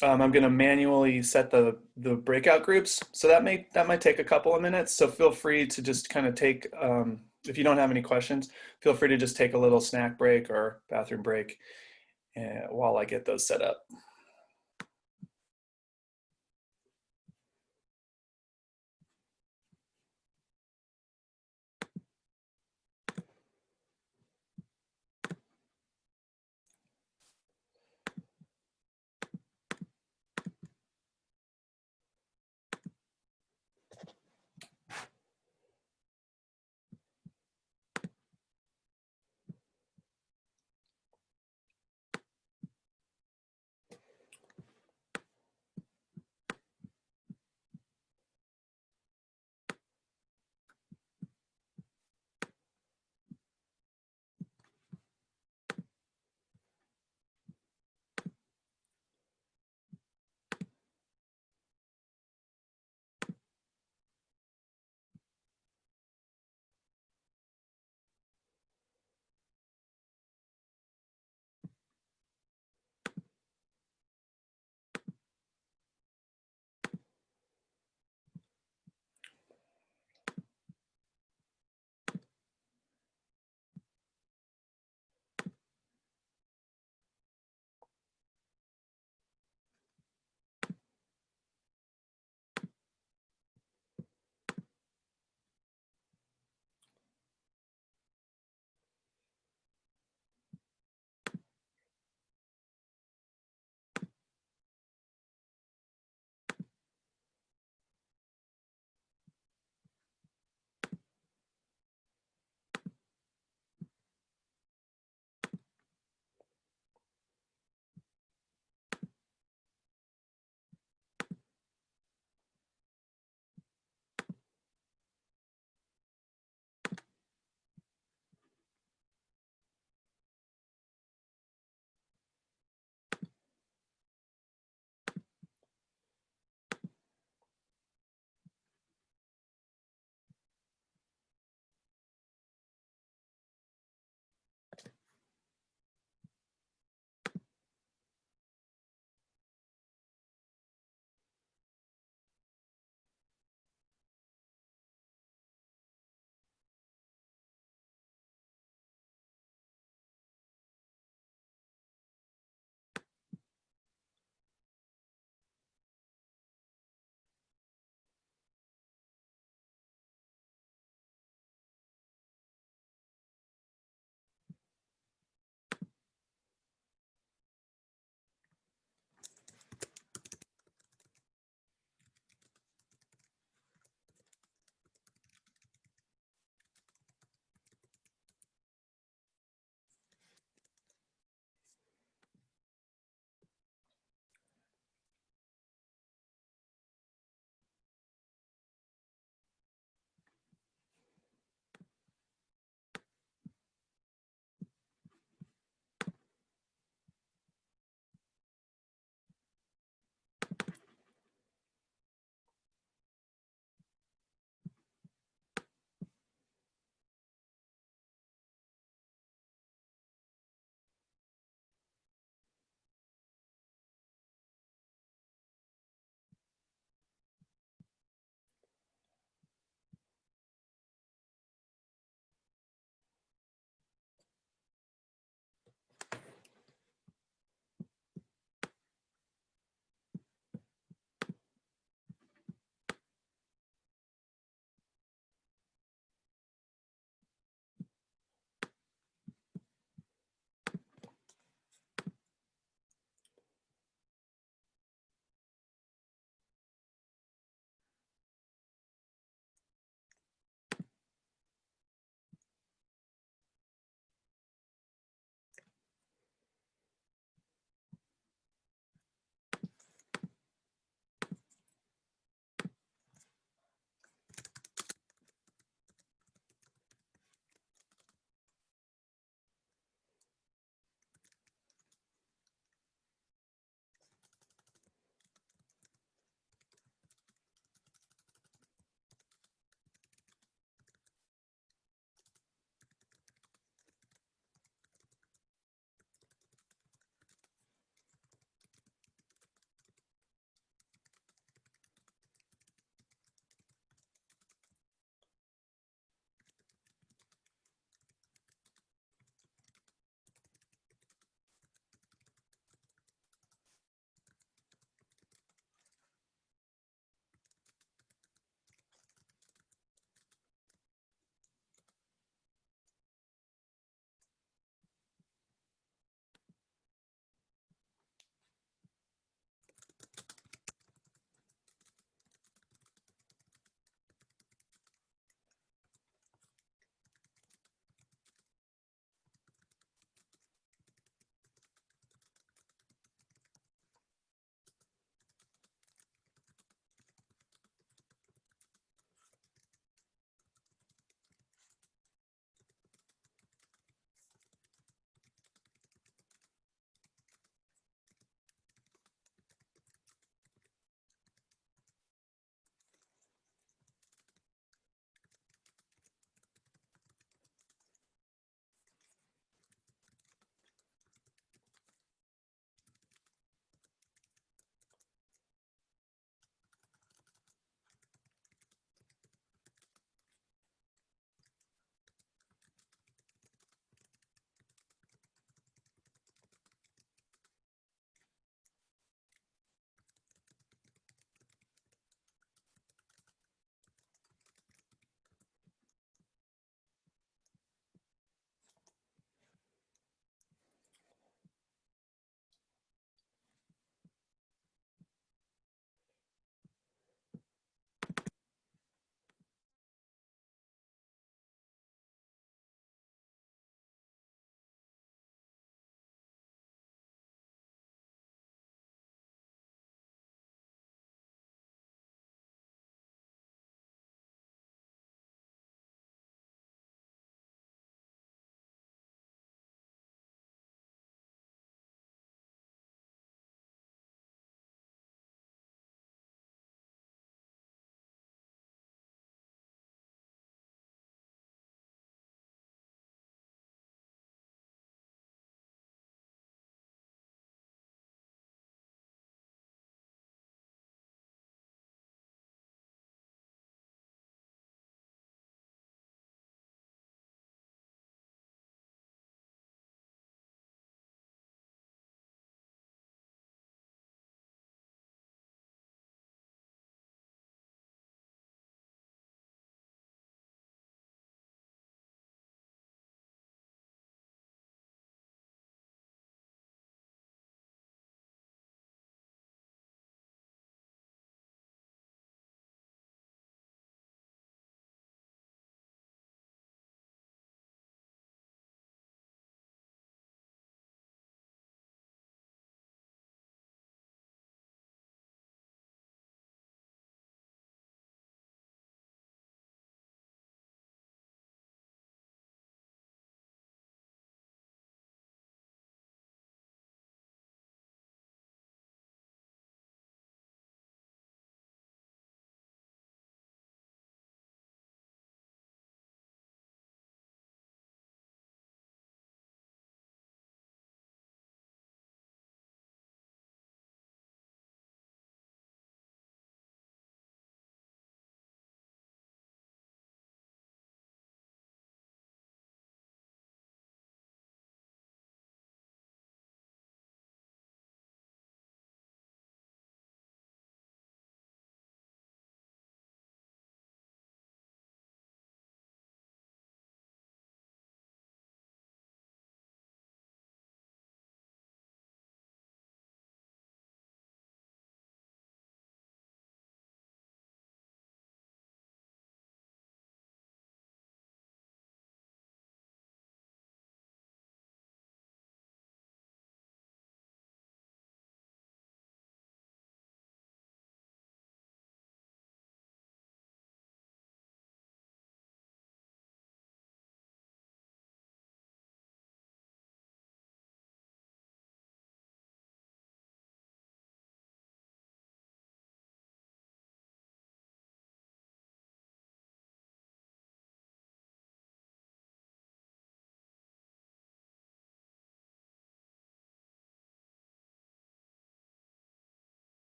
I'm going to manually set the breakout groups. So that might take a couple of minutes. So feel free to just kind of take, if you don't have any questions, feel free to just take a little snack break or bathroom break while I get those set up.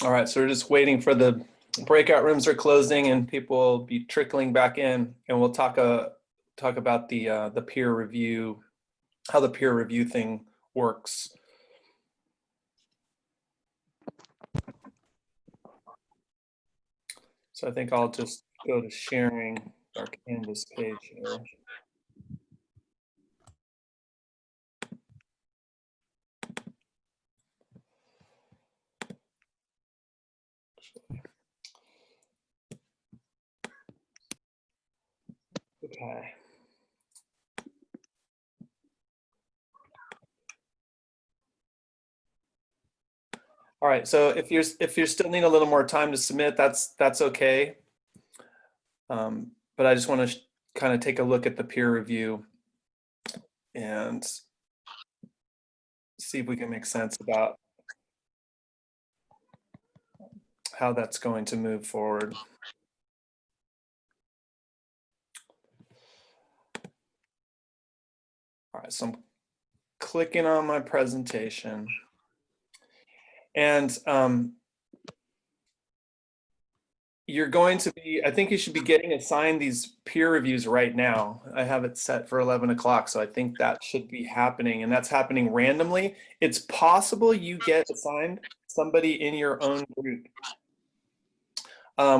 All right, so we're just waiting for the breakout rooms are closing and people will be trickling back in, and we'll talk about the peer review, how the peer review thing works. So I think I'll just go to sharing our Canvas page here. Okay. All right, so if you're still need a little more time to submit, that's okay. But I just want to kind of take a look at the peer review and see if we can make sense about how that's going to move forward. All right, so I'm clicking on my presentation, and you're going to be, I think you should be getting assigned these peer reviews right now. I have it set for 11 o'clock, so I think that should be happening, and that's happening randomly. It's possible you get assigned somebody in your own group,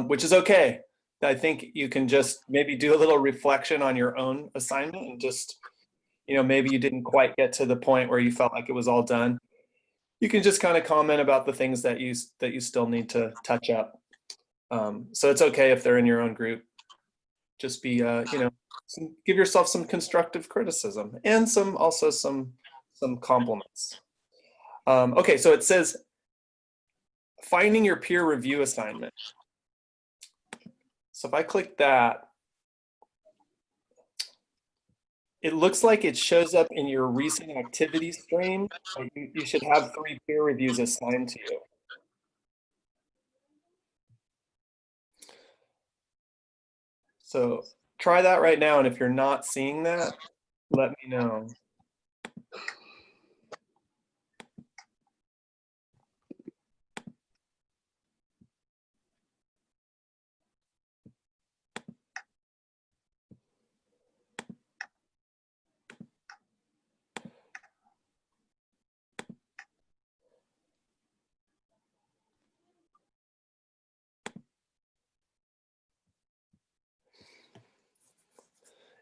which is okay. I think you can just maybe do a little reflection on your own assignment and just, maybe you didn't quite get to the point where you felt like it was all done. You can just kind of comment about the things that you still need to touch up. So it's okay if they're in your own group. Just be, give yourself some constructive criticism and also some compliments. Okay, so it says finding your peer review assignment. So if I click that, it looks like it shows up in your recent activity stream. You should have 3 peer reviews assigned to you. So try that right now, and if you're not seeing that, let me know.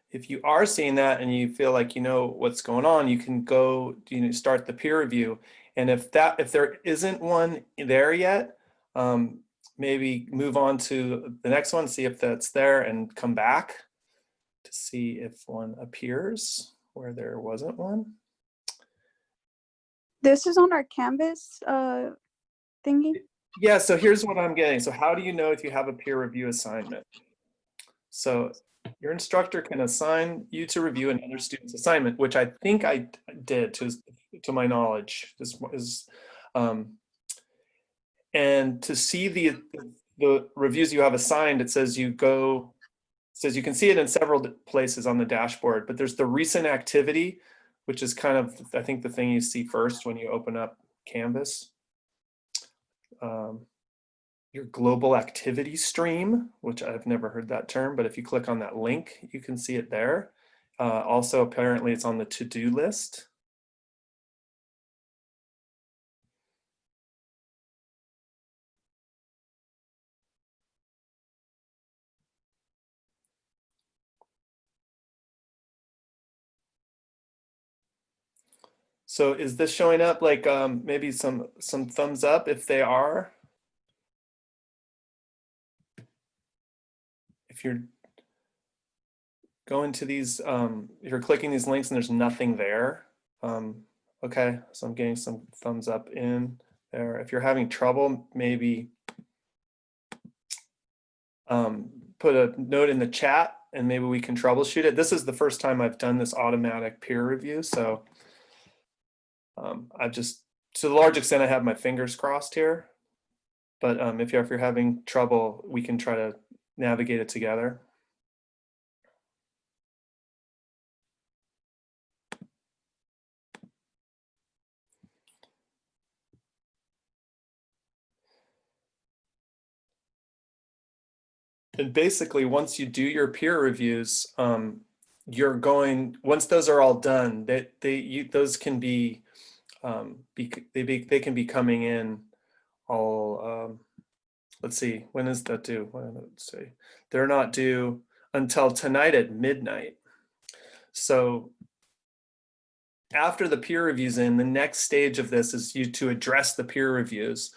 If you are seeing that and you feel like you know what's going on, you can go, start the peer review. And if there isn't one there yet, maybe move on to the next one, see if that's there, and come back to see if one appears where there wasn't one. This is on our Canvas thingy? Yeah, so here's what I'm getting. So how do you know if you have a peer review assignment? So your instructor can assign you to review another student's assignment, which I think I did to my knowledge. And to see the reviews you have assigned, it says you can see it in several places on the dashboard, but there's the recent activity, which is kind of, I think, the thing you see first when you open up Canvas. Your global activity stream, which I've never heard that term, but if you click on that link, you can see it there. Also, apparently it's on the to-do list. So is this showing up like maybe some thumbs up if they are? If you're going to these, you're clicking these links and there's nothing there. Okay, so I'm getting some thumbs up in there. If you're having trouble, maybe put a note in the chat and maybe we can troubleshoot it. This is the first time I've done this automatic peer review, so I've just, to the large extent, I have my fingers crossed here. But if you're having trouble, we can try to navigate it together. And basically, once you do your peer reviews, once those are all done, those can be, they can be coming in all, let's see, when is that due? Let's see, they're not due until tonight at midnight. So after the peer reviews in, the next stage of this is to address the peer reviews,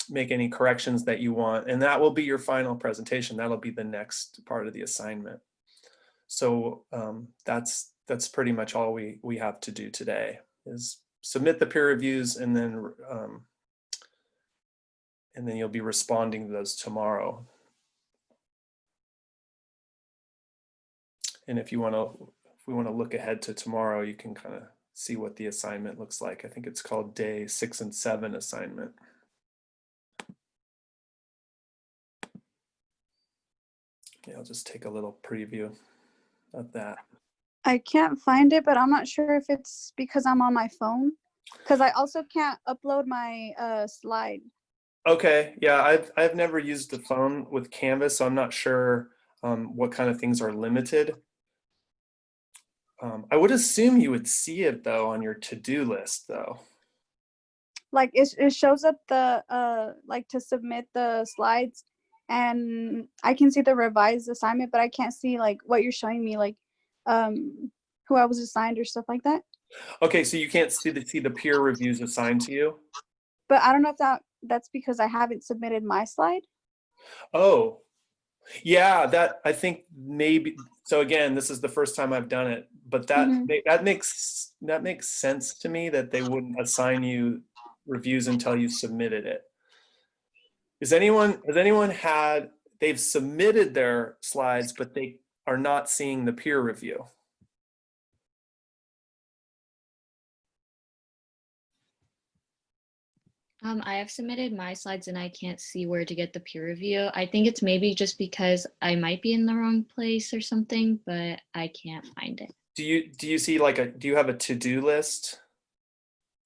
make any corrections that you want, and that will be your final presentation. That'll be the next part of the assignment. So that's pretty much all we have to do today, is submit the peer reviews, and then you'll be responding to those tomorrow. And if we want to look ahead to tomorrow, you can kind of see what the assignment looks like. I think it's called day 6 and 7 assignment. Yeah, I'll just take a little preview of that. I can't find it, but I'm not sure if it's because I'm on my phone, because I also can't upload my slide. Okay, yeah, I've never used the phone with Canvas, so I'm not sure what kind of things are limited. I would assume you would see it though on your to-do list though. Like it shows up the like to submit the slides, and I can see the revised assignment, but I can't see like what you're showing me, like who I was assigned or stuff like that. Okay, so you can't see the peer reviews assigned to you? But I don't know if that's because I haven't submitted my slide. Oh, yeah, that I think maybe. So again, this is the first time I've done it, but that makes sense to me, that they wouldn't assign you reviews until you submitted it. Has anyone they've submitted their slides, but they are not seeing the peer review? I have submitted my slides and I can't see where to get the peer review. I think it's maybe just because I might be in the wrong place or something, but I can't find it. Do you see do you have a to-do list?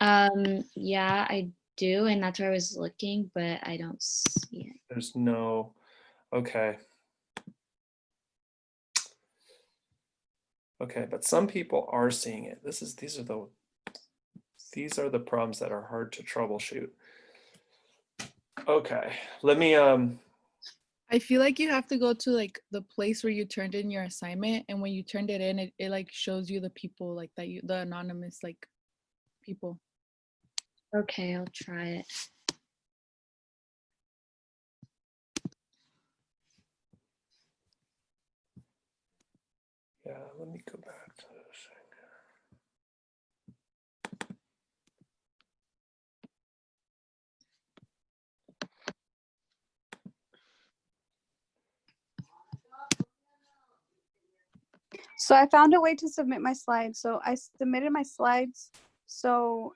Yeah, I do, and that's where I was looking, but I don't see it. There's no, okay. Okay, but some people are seeing it. These are the problems that are hard to troubleshoot. Okay, let me I feel like you have to go to like the place where you turned in your assignment, and when you turned it in, it like shows you the people like that, the anonymous like people. Okay, I'll try it. yeah, let me go back to this thing. So I found a way to submit my slides. So I submitted my slides. So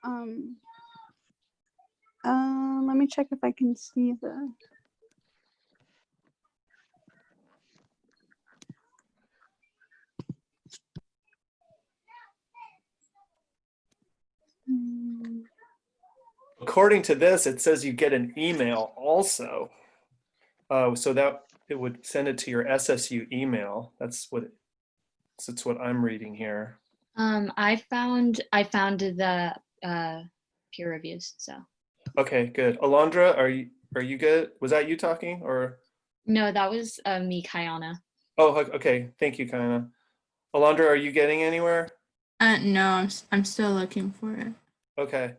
let me check if I can see the. According to this, it says you get an email also. So that it would send it to your SSU email. That's what I'm reading here. I found the peer reviews, so. Okay, good. Alondra, are you good? Was that you talking, or? No, that was me, Kayana. Oh, okay. Thank you, Kaina. Alondra, are you getting anywhere? No, I'm still looking for it. Okay.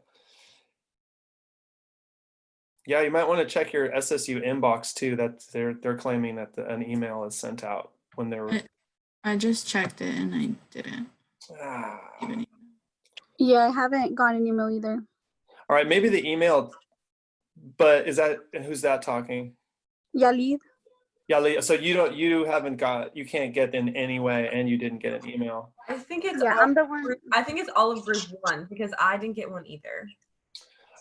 Yeah, you might want to check your SSU inbox too. That they're claiming that an email is sent out when they're. I just checked it and I didn't. Ah. Yeah, I haven't gotten an email either. All right, maybe the email, but who's that talking? Yalid. Yeah, so you can't get in any way, and you didn't get an email. I think it's I'm the one. I think it's all of group 1 because I didn't get one either.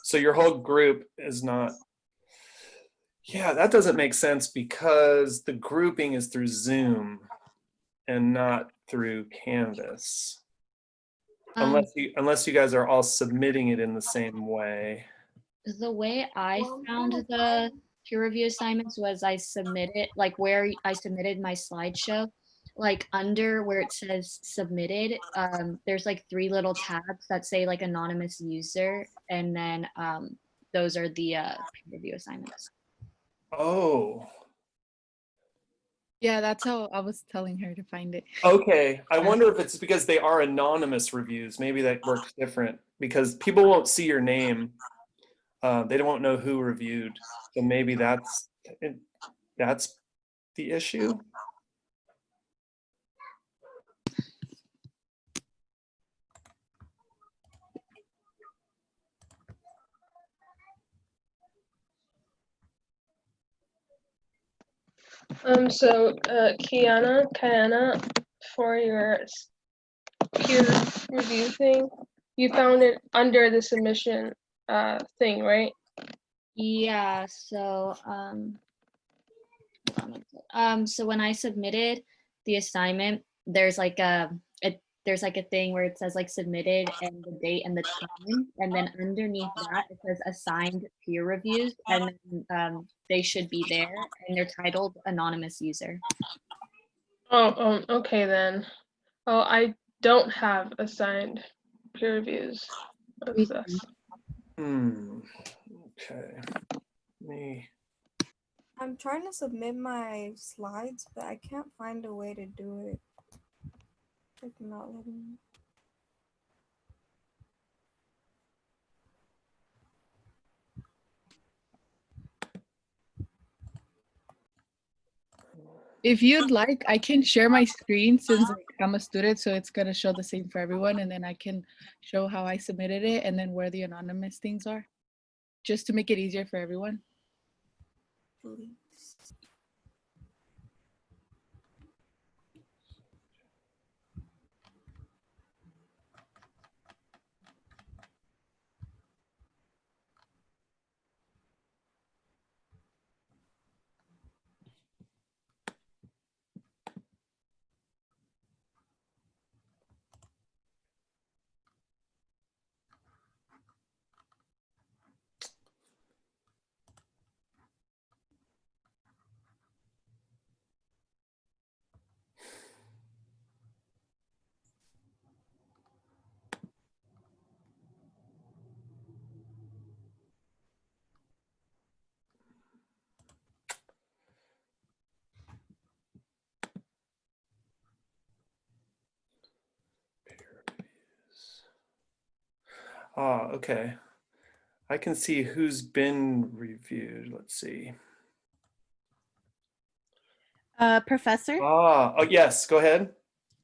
So your whole group is not. Yeah, that doesn't make sense because the grouping is through Zoom and not through Canvas. Unless you guys are all submitting it in the same way. The way I found the peer review assignments was I submitted, like where I submitted my slideshow, like under where it says submitted, there's like 3 little tabs that say like anonymous user, and then those are the peer review assignments. Oh, Yeah, that's how I was telling her to find it. okay. I wonder if it's because they are anonymous reviews. Maybe that works different because people won't see your name. They won't know who reviewed. So maybe that's the issue. Kiana, for your peer review thing, you found it under the submission thing, right? Yeah, so so when I submitted the assignment, there's like a thing where it says like submitted and the date and the time, and then underneath that it says assigned peer reviews, and then, they should be there, and they're titled anonymous user. Oh, okay then. Oh, I don't have assigned peer reviews of Me this. Okay. Me. I'm trying to submit my slides, but I can't find a way to do it. Like not letting me. If you'd like, I can share my screen since like, I'm a student, so it's gonna show the same for everyone, and then I can show how I submitted it and then where the anonymous things are, just to make it easier for everyone. Please. Okay. I can see who's been reviewed. Let's see. Professor, Oh yes, go ahead.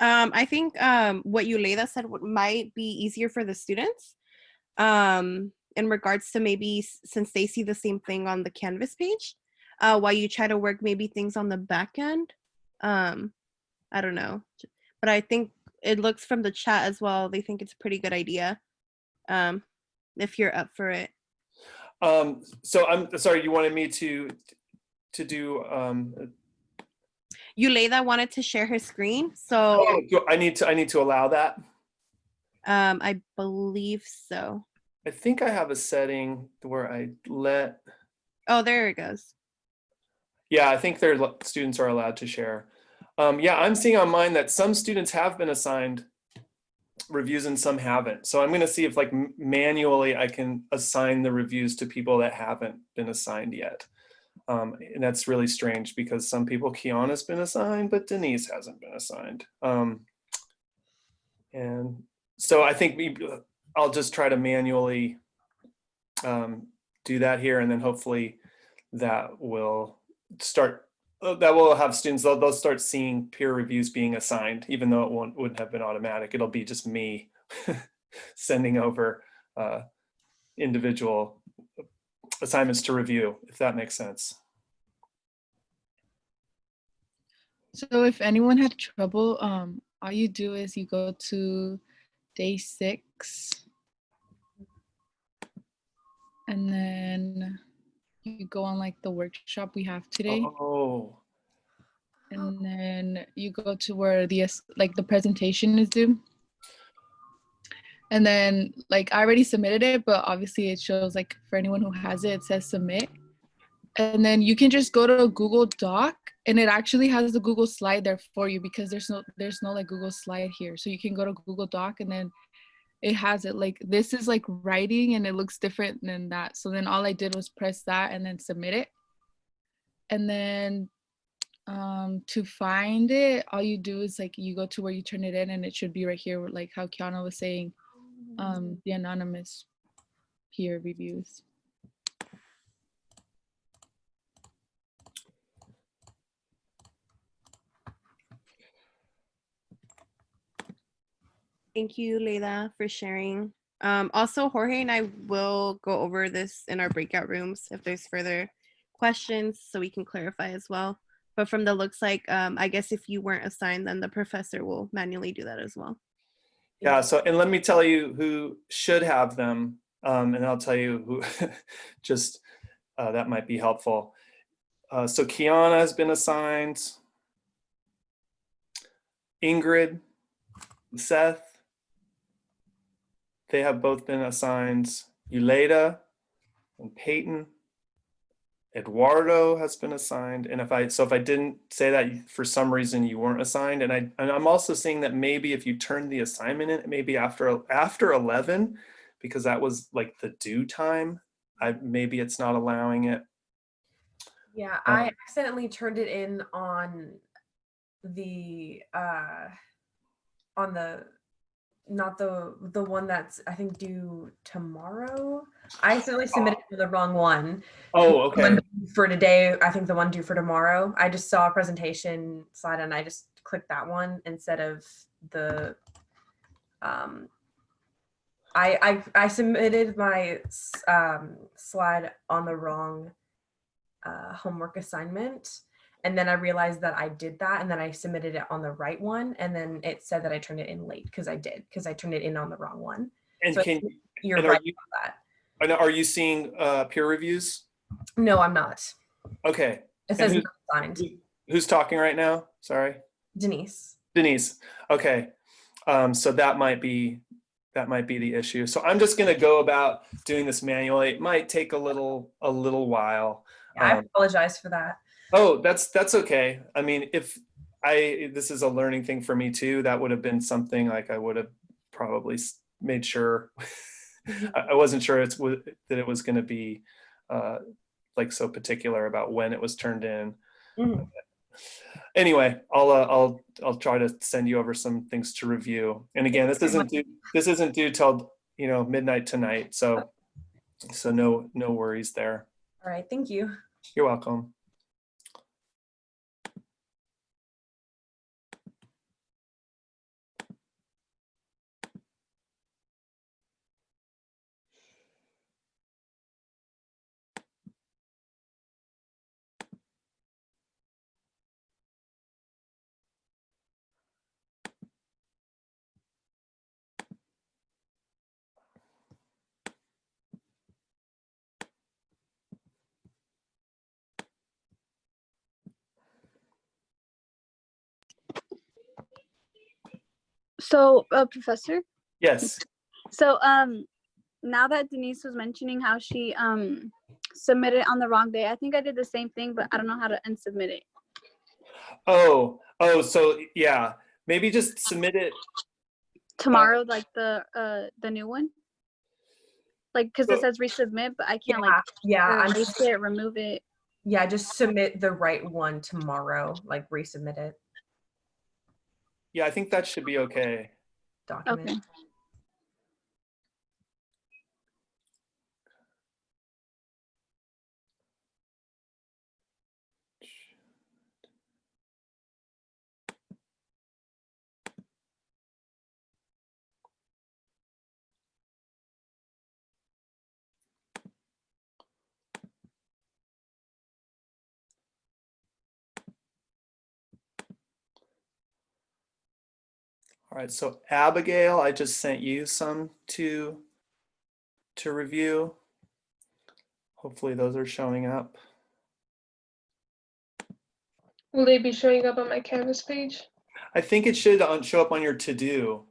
I think what Yuleda said might be easier for the students in regards to maybe since they see the same thing on the Canvas page, while you try to work maybe things on the back end. I don't know, but I think it looks from the chat as well. They think it's a pretty good idea if you're up for it. So I'm sorry, you wanted me to do Yuleda wanted to share her screen, so I need to allow that. I believe so. I think I have a setting where I let. Oh, there it goes. Yeah, I think their students are allowed to share. Yeah, I'm seeing on mine that some students have been assigned reviews and some haven't. So I'm going to see if like manually I can assign the reviews to people that haven't been assigned yet. And that's really strange because some people, Kiana's been assigned, but Denise hasn't been assigned. And so I think I'll just try to manually do that here, and then hopefully that will start. That will have students. They'll start seeing peer reviews being assigned, even though it wouldn't have been automatic. It'll be just me sending over individual assignments to review, if that makes sense. So if anyone had trouble, all you do is you go to Day6, and then you go on like the workshop we have today. Oh. And then you go to where the presentation is due. And then like I already submitted it, but obviously it shows like for anyone who has it, it says submit. and then you can just go to a Google Doc, and it actually has the Google slide there for you, because there's no like Google slide here. So you can go to Google Doc, and then it has it like, this is like writing and it looks different than that. So then all I did was press that and then submit it. And then to find it, all you do is like you go to where you turn it in, and it should be right here, like how Kiana was saying, the anonymous peer reviews. Thank you, Leila, for sharing. Also, Jorge and I will go over this in our breakout rooms if there's further questions, so we can clarify as well. But from the looks like, I guess if you weren't assigned, then the professor will manually do that as well. Yeah, so, and let me tell you who should have them, and I'll tell you who, just that might be helpful. So Kiana has been assigned, Ingrid, Seth, they have both been assigned, Uleda and Peyton. Eduardo has been assigned, and if I didn't say that for some reason you weren't assigned, and I'm also seeing that maybe if you turn the assignment in, maybe after 11, because that was like the due time, maybe it's not allowing it. Yeah, I accidentally turned it in on the not the one that's I think due tomorrow. I accidentally submitted the wrong one. Oh, okay. One for today, I think the one due for tomorrow. I just saw a presentation slide and I just clicked that one instead of the I submitted my slide on the wrong homework assignment. And then I realized that I did that, and then I submitted it on the right one, and then it said that I turned it in late because I turned it in on the wrong one. And so you're right about that. Are you seeing peer reviews? No, I'm not. Okay. It says not signed. Who's talking right now? Sorry. Denise. Denise. Okay. So that might be the issue. So I'm just going to go about doing this manually. It might take a little while. Yeah, I apologize for that. Oh, that's okay. I mean, this is a learning thing for me too. That would have been something like I would have probably made sure. I wasn't sure that it was going to be like so particular about when it was turned in. Mm-hmm. Anyway, I'll try to send you over some things to review. And again, this isn't due till midnight tonight. So no worries there. All right, thank you. You're welcome. So, Professor? Yes. So, now that Denise was mentioning how she submitted on the wrong day, I think I did the same thing, but I don't know how to unsubmit it. Oh, so yeah, maybe just submit it tomorrow, like the new one. Like, because it says resubmit, but I can't erase it, remove it. Yeah, just submit the right one tomorrow, like resubmit it. Yeah, I think that should be okay. Document. Okay. All right, so Abigail, I just sent you some to review. Hopefully those are showing up. Will they be showing up on my Canvas page? I think it should show up on your to-do.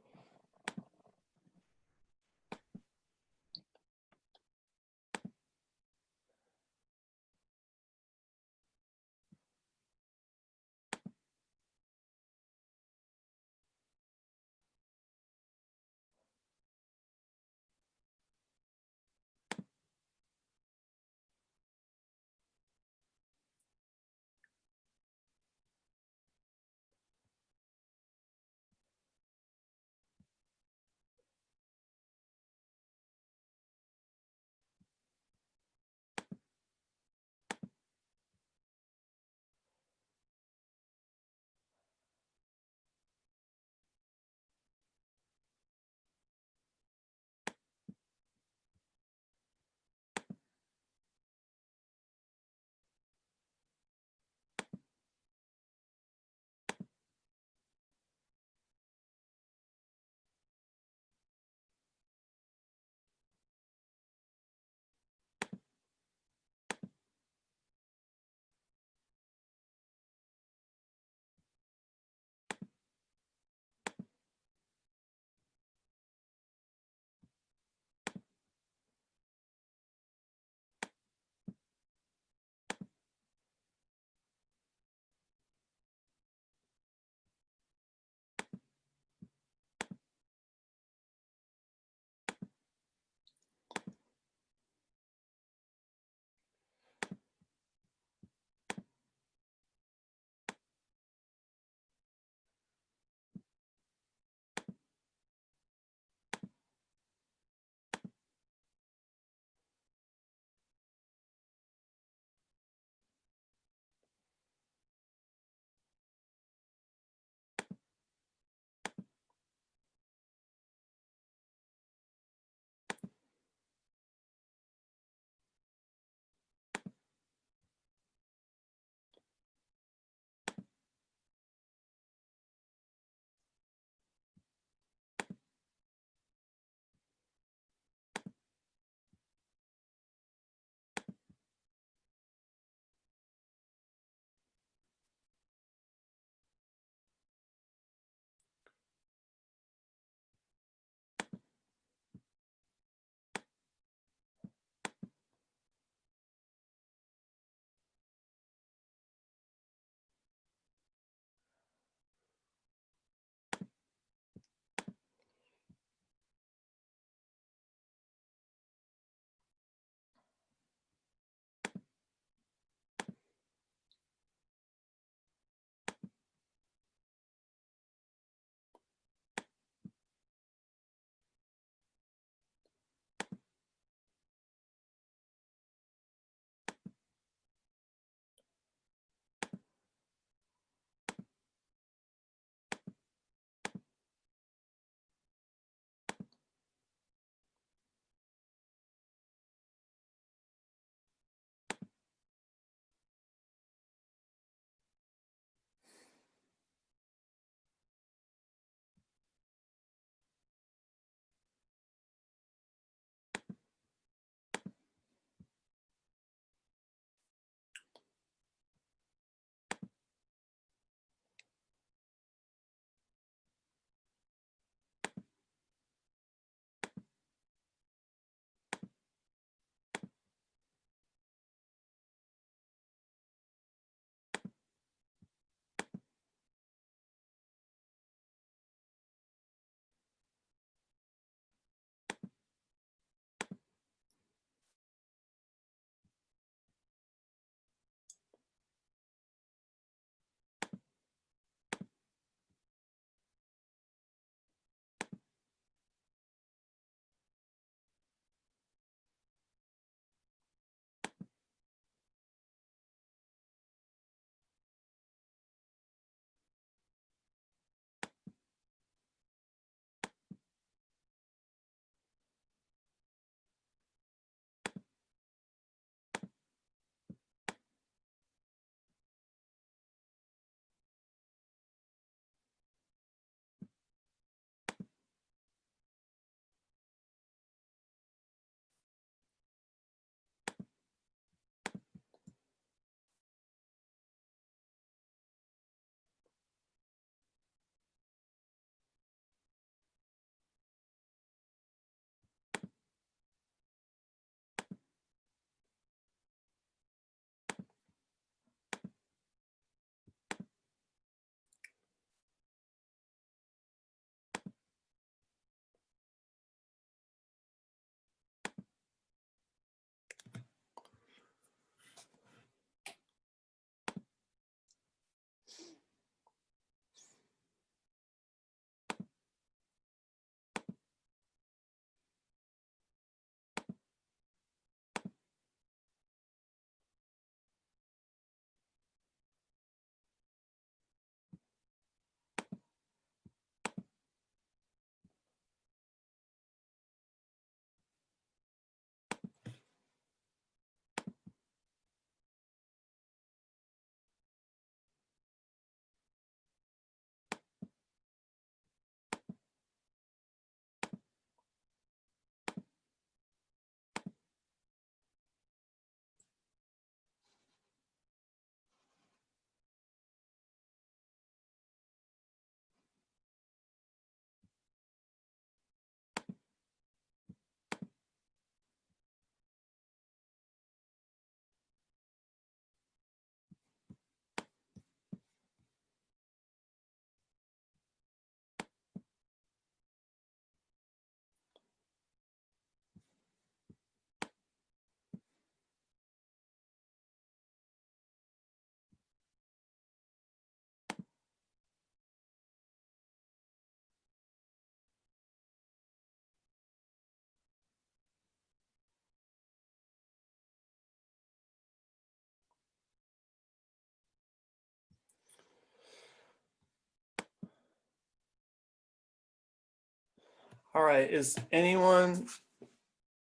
All right, is anyone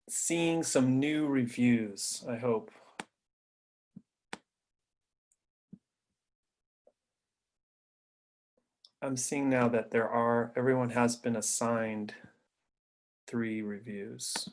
seeing some new reviews, I hope? I'm seeing now that everyone has been assigned 3 reviews.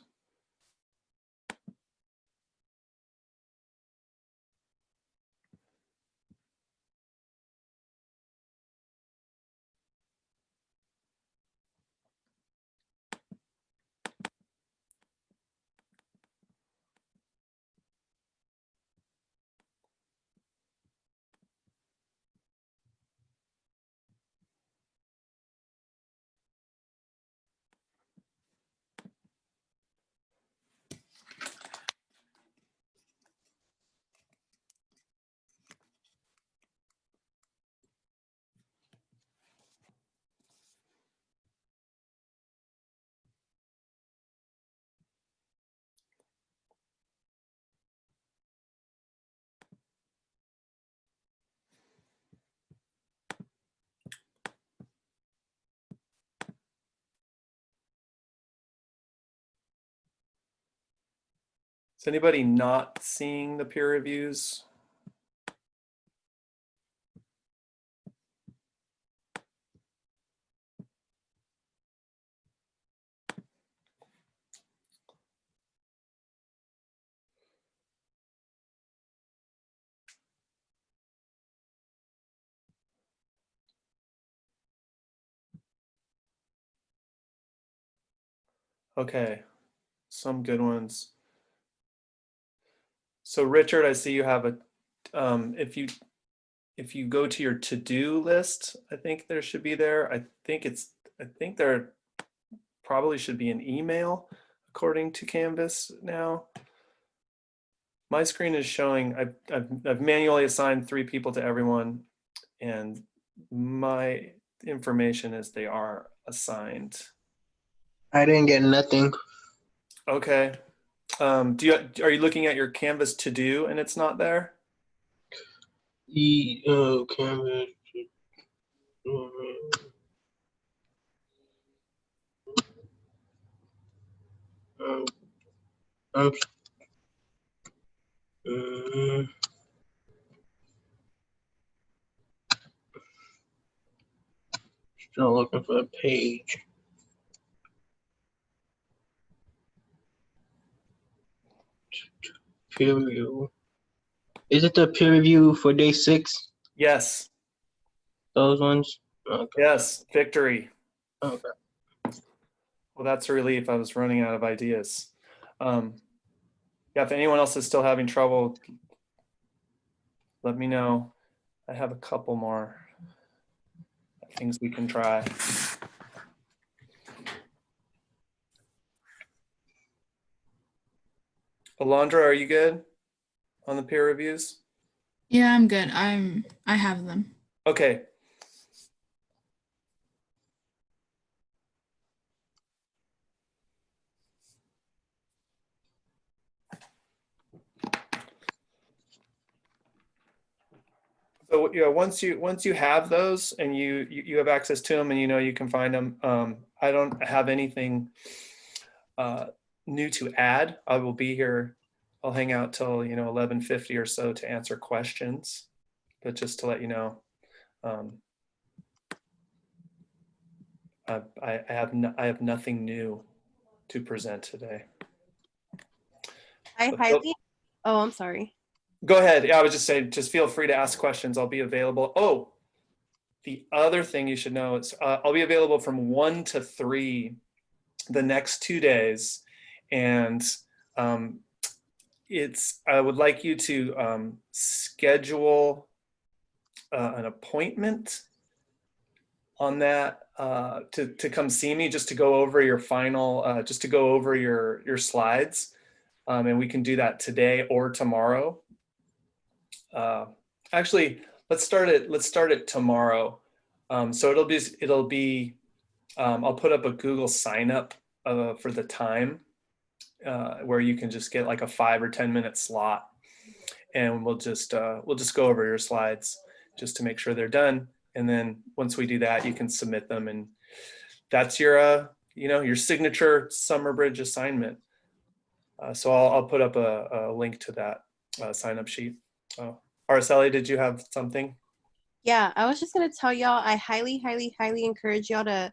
Is anybody not seeing the peer reviews? Okay, some good ones. So Richard, I see you have a, if you go to your to-do list, I think there should be there. I think there probably should be an email according to Canvas now. My screen is showing, I've manually assigned 3 people to everyone, and my information is they are assigned. I didn't get nothing. Okay. Are you looking at your Canvas to do and it's not there? Canvas. I'm still looking for the page. Peer review. Is it the peer review for day 6? Yes. Those ones? Okay. Yes, victory. Okay. Well, that's a relief. I was running out of ideas. Yeah, if anyone else is still having trouble, let me know. I have a couple more things we can try. Alondra, are you good on the peer reviews? Yeah, I'm good. I have them. Okay. So yeah, once you have those and you have access to them and you know you can find them, I don't have anything new to add. I will be here. I'll hang out till 11:50 or so to answer questions, but just to let you know, I have nothing new to present today. Oh, I'm sorry. Go ahead. Yeah, I was just saying, just feel free to ask questions. I'll be available. Oh, the other thing you should know is I'll be available from 1 to 3 the next 2 days. And I would like you to schedule an appointment on that to come see me, just to go over your final, just to go over your slides. And we can do that today or tomorrow. Actually, let's start it tomorrow. So it'll be I'll put up a Google sign up for the time where you can just get like a 5 or 10 minute slot, and we'll just go over your slides just to make sure they're done. And then once we do that, you can submit them, and that's your your signature summer bridge assignment. So I'll put up a link to that sign up sheet. Araceli, did you have something? Yeah, I was just gonna tell y'all, I highly, highly, highly encourage y'all to,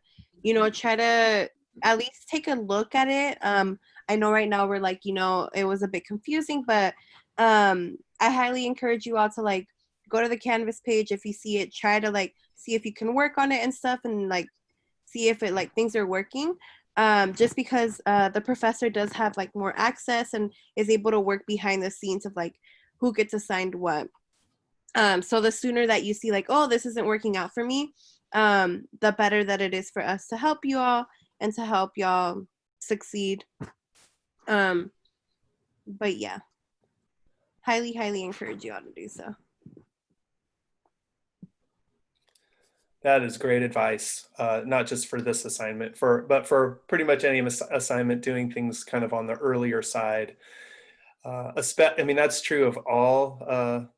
try to at least take a look at it. I know right now we're like, it was a bit confusing, but I highly encourage you all to like go to the Canvas page if you see it, try to like see if you can work on it and stuff, and like see if it like things are working. Just because the professor does have like more access and is able to work behind the scenes of like who gets assigned what. So the sooner that you see like, oh, this isn't working out for me, the better that it is for us to help you all and to help y'all succeed. But yeah, highly, highly encourage you all to do so. That is great advice, not just for this assignment, but for pretty much any assignment, doing things kind of on the earlier side. I mean, that's true of all,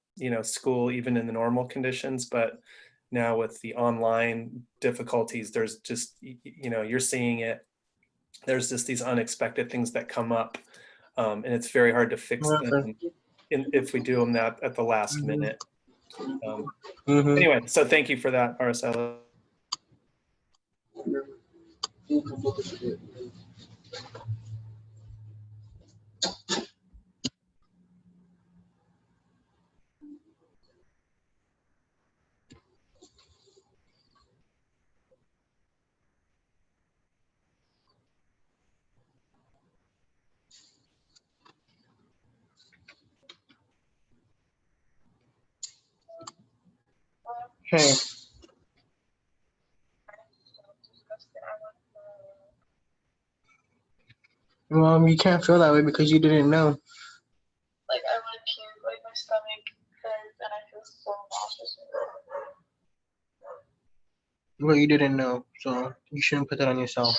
school, even in the normal conditions, but now with the online difficulties, there's just, you're seeing it. There's just these unexpected things that come up, and it's very hard to fix them if we do them at the last minute. Anyway, so thank you for that, Araceli. Hey. Well, you can't feel that way because you didn't know. Like I want to puke, like my stomach hurts and I feel so nauseous. Well, you didn't know, so you shouldn't put that on yourself.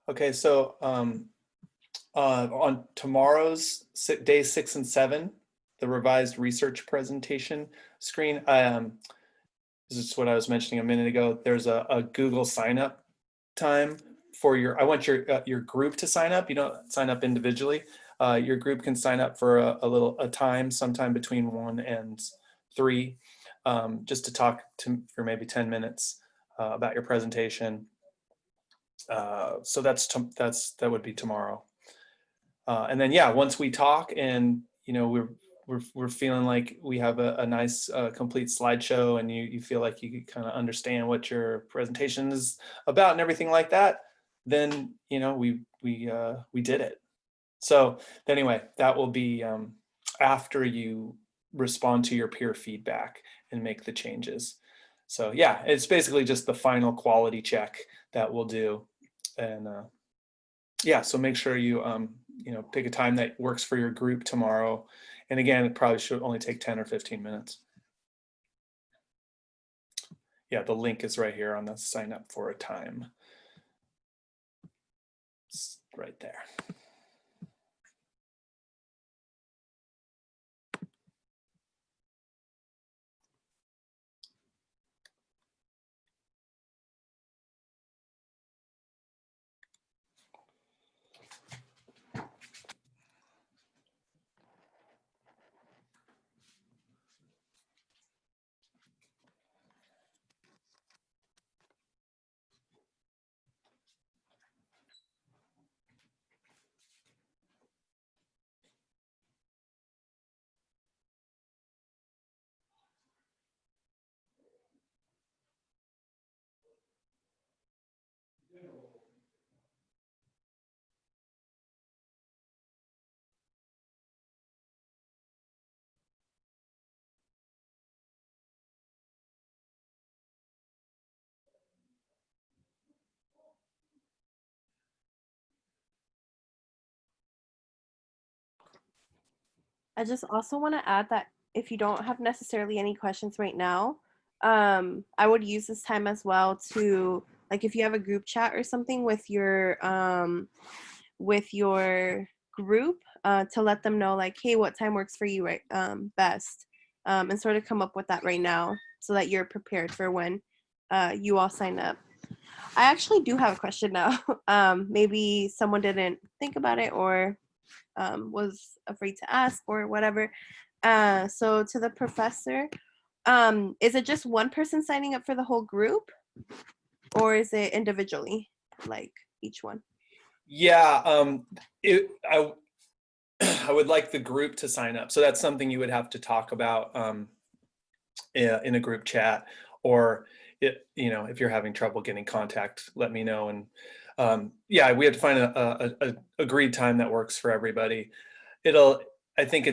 Okay, so on tomorrow's day 6 and 7, the revised research presentation screen, this is what I was mentioning a minute ago. There's a Google sign up time for I want your group to sign up. You don't sign up individually. Your group can sign up for a time sometime between 1 and 3, just to talk for maybe 10 minutes about your presentation. So that would be tomorrow. And then, yeah, once we talk and, you know, we're feeling like we have a nice complete slideshow, and you feel like you kind of understand what your presentation is about and everything like that, then, you know, we did it. So anyway, that will be after you respond to your peer feedback and make the changes. So yeah, it's basically just the final quality check that we'll do. And yeah, so make sure you you know, pick a time that works for your group tomorrow. And again, it probably should only take 10 or 15 minutes. Yeah, the link is right here on the sign up for a time. It's right there. I just also want to add that if you don't have necessarily any questions right now, I would use this time as well to, like, if you have a group chat or something with your group, to let them know, like, hey, what time works for you, right, best, and sort of come up with that right now so that you're prepared for when you all sign up. I actually do have a question now. Maybe someone didn't think about it or was afraid to ask or whatever. So to the professor, is it just one person signing up for the whole group, or is it individually, like each one? Yeah, I would like the group to sign up. So that's something you would have to talk about in a group chat, or you know, if you're having trouble getting contact, let me know. And yeah, we have to find a agreed time that works for everybody. I think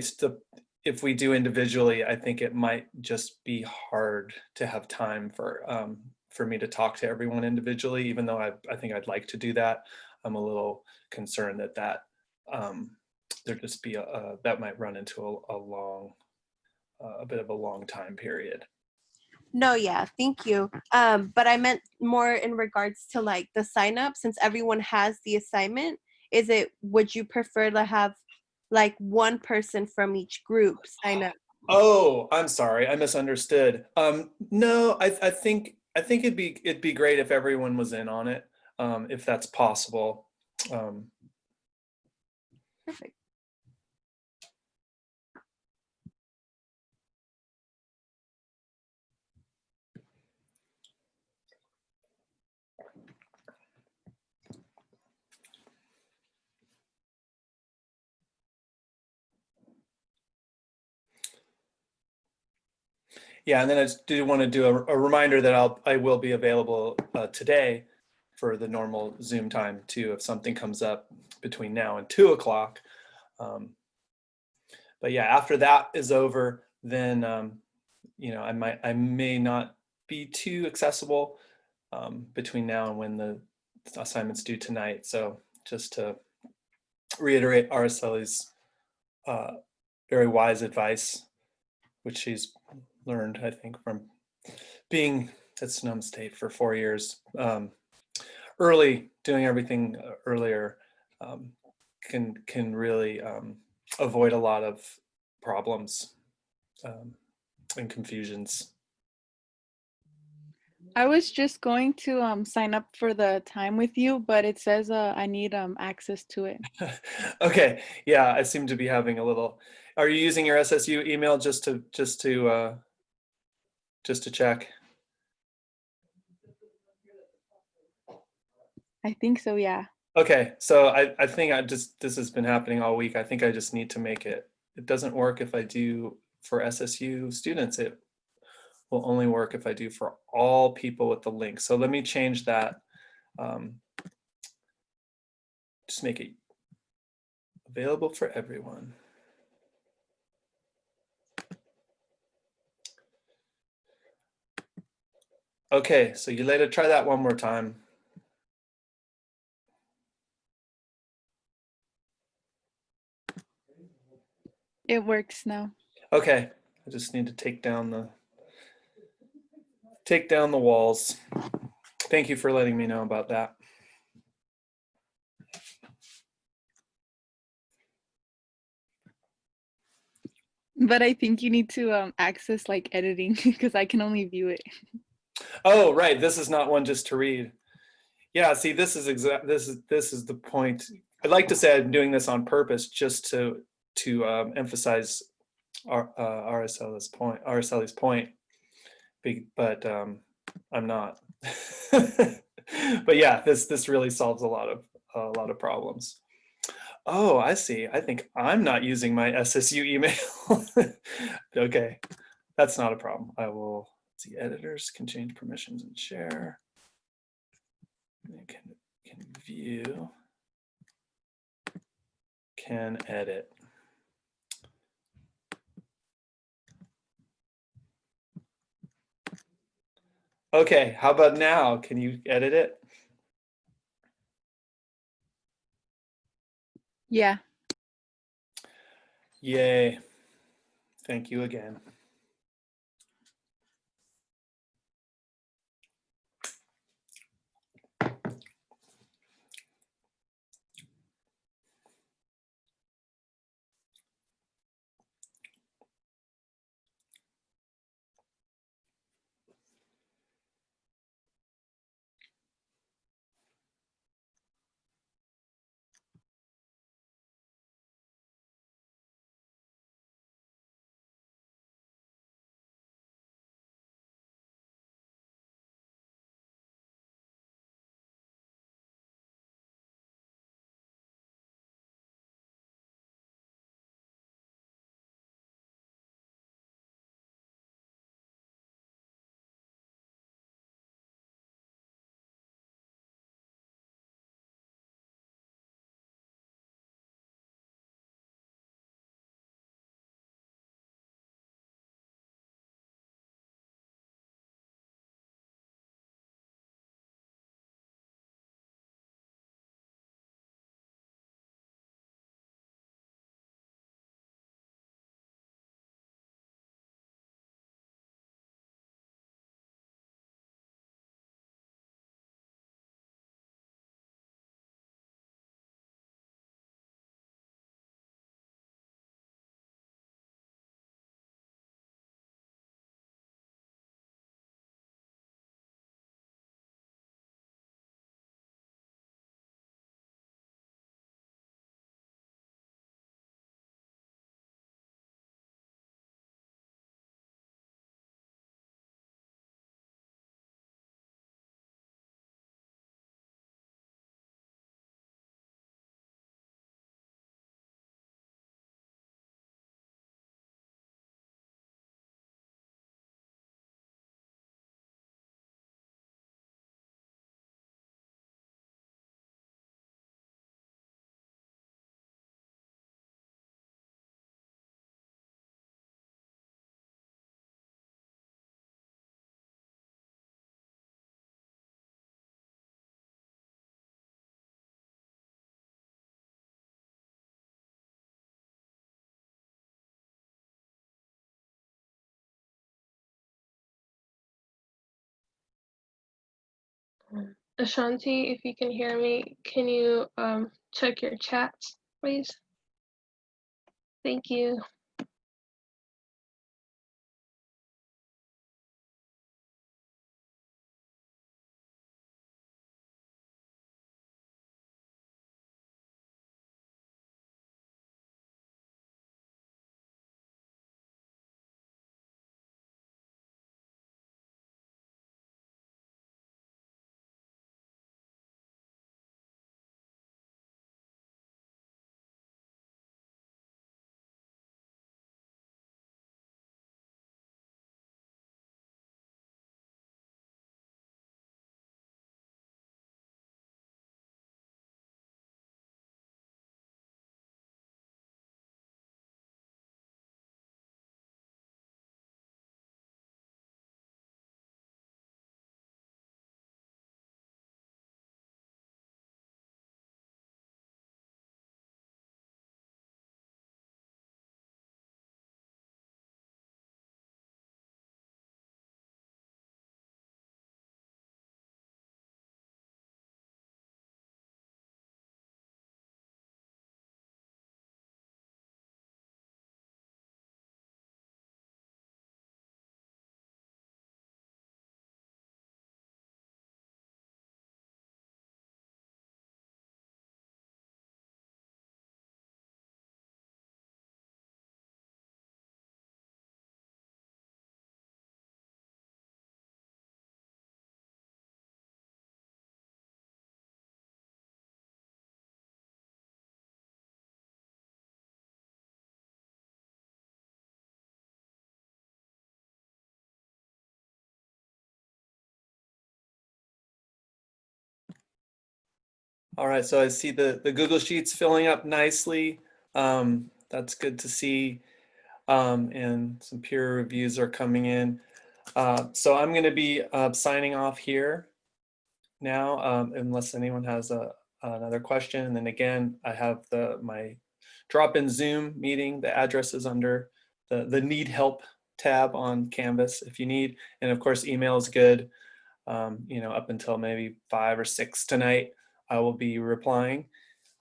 if we do individually, I think it might just be hard to have time for me to talk to everyone individually, even though I think I'd like to do that. I'm a little concerned that there just be that might run into a bit of a long time period. No, yeah, thank you. But I meant more in regards to, like, the sign up, since everyone has the assignment. Would you prefer to have like one person from each group sign up? Oh, I'm sorry, I misunderstood. No, I think it'd be great if everyone was in on it, if that's possible. Perfect. Yeah, and then I just do want to do a reminder that I will be available today for the normal Zoom time too, if something comes up between now and 2 o'clock. But yeah, after that is over, then you know, I may not be too accessible between now and when the assignments due tonight. So just to reiterate Araceli's very wise advice, which she's learned, I think, from being at Sonoma State for 4 years. doing everything earlier can really avoid a lot of problems and confusions. I was just going to sign up for the time with you, but it says I need access to it. Okay, yeah, I seem to be having a little. Are you using your SSU email just to check? I think so, yeah. Okay, so I think this has been happening all week. I think I just need to make it. It doesn't work if I do for SSU students. It will only work if I do for all people with the link. So let me change that. Just make it available for everyone. Okay, so you later try that one more time. It works now. Okay, I just need to take down the walls. Thank you for letting me know about that. But I think you need to access like editing because I can only view it. Oh, right. This is not one just to read. Yeah, see, this is the point. I'd like to say I'm doing this on purpose just to emphasize RSL's point, but I'm not. But yeah, this really solves a lot of problems. Oh, I see. I think I'm not using my SSU email. Okay, that's not a problem. I will see. Editors can change permissions and share. Can view. Can edit. Okay, how about now? Can you edit it? Yeah. Yay. Thank you again. Ashanti, if you can hear me, can you check your chats, please? Thank you. All right, so I see the Google Sheets filling up nicely. That's good to see. And some peer reviews are coming in. So I'm going to be signing off here now, unless anyone has another question. And then again, I have my drop-in Zoom meeting. The address is under the Need Help tab on Canvas if you need. And of course, email is good. Up until maybe 5 or 6 tonight, I will be replying.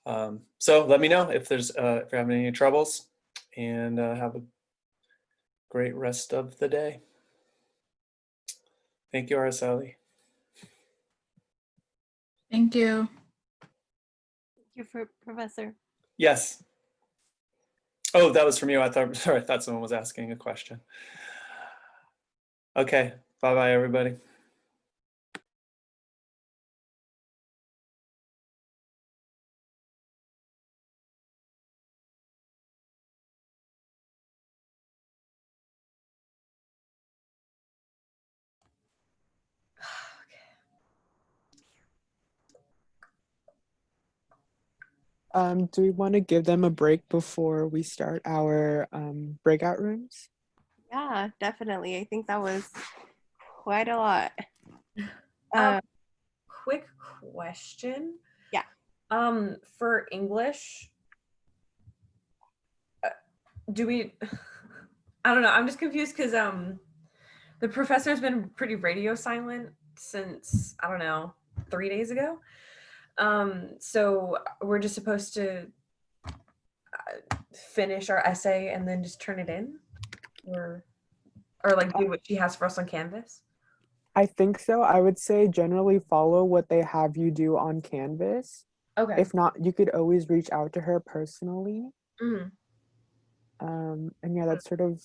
So let me know if if you're having any troubles, and have a great rest of the day. Thank you, Araceli. Thank you. Thank you, Professor. Yes. Oh, that was from you. I thought someone was asking a question. Okay. Bye-bye, everybody. Do we want to give them a break before we start our breakout rooms? Yeah, definitely. I think that was quite a lot. Quick question. Yeah. For English, do we? I don't know. I'm just confused because the professor's been pretty radio silent since, I don't know, 3 days ago. So we're just supposed to finish our essay and then just turn it in, or like do what she has for us on Canvas. I think so. I would say generally follow what they have you do on Canvas. Okay. If not, you could always reach out to her personally. Mhm. And yeah, that's sort of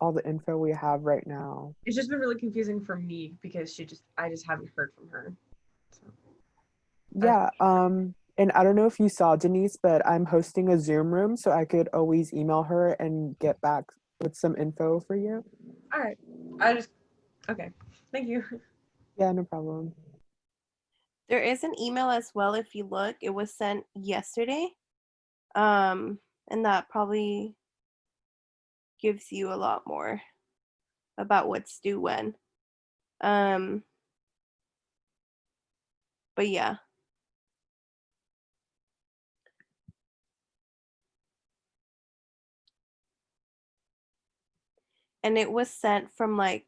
all the info we have right now. It's just been really confusing for me because I just haven't heard from her. So. Yeah, and I don't know if you saw Denise, but I'm hosting a Zoom room, so I could always email her and get back with some info for you. All right. Okay. Thank you. Yeah, no problem. There is an email as well if you look. It was sent yesterday. And that probably gives you a lot more about what's due when. But yeah. And it was sent from it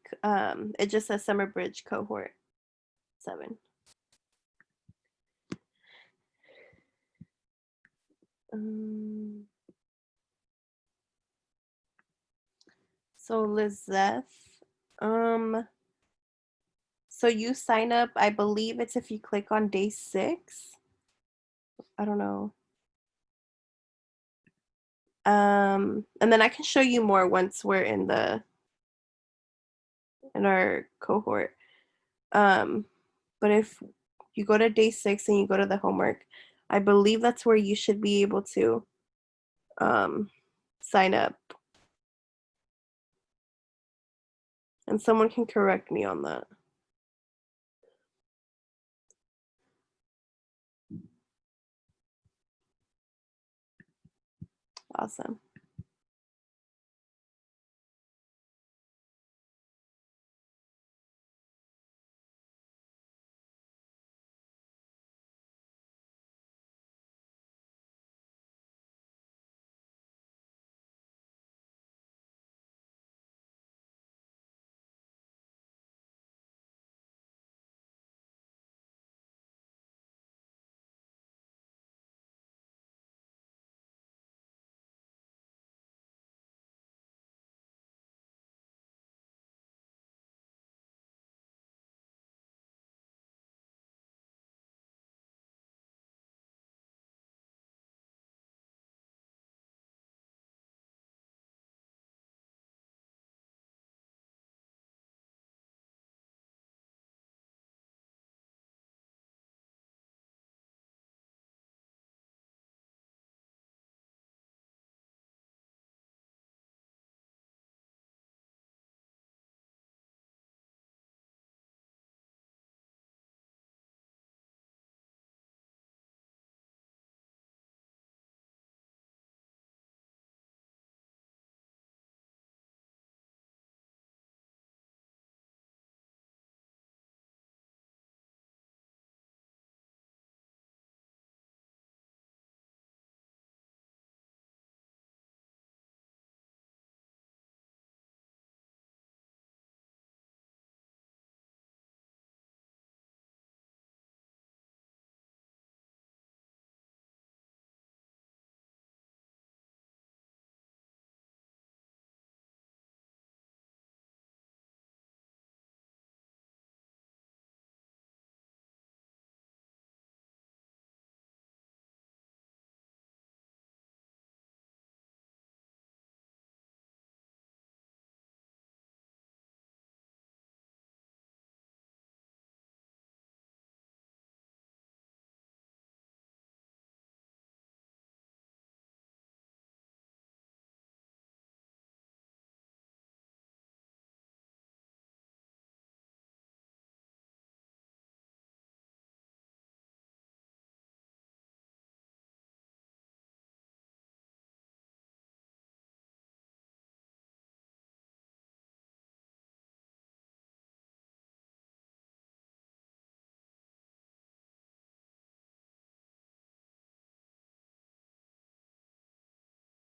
just says Summer Bridge Cohort 7. So Lizeth, so you sign up, I believe it's if you click on day 6. I don't know. And then I can show you more once we're in our cohort. But if you go to day 6 and you go to the homework, I believe that's where you should be able to sign up. And someone can correct me on that. Awesome.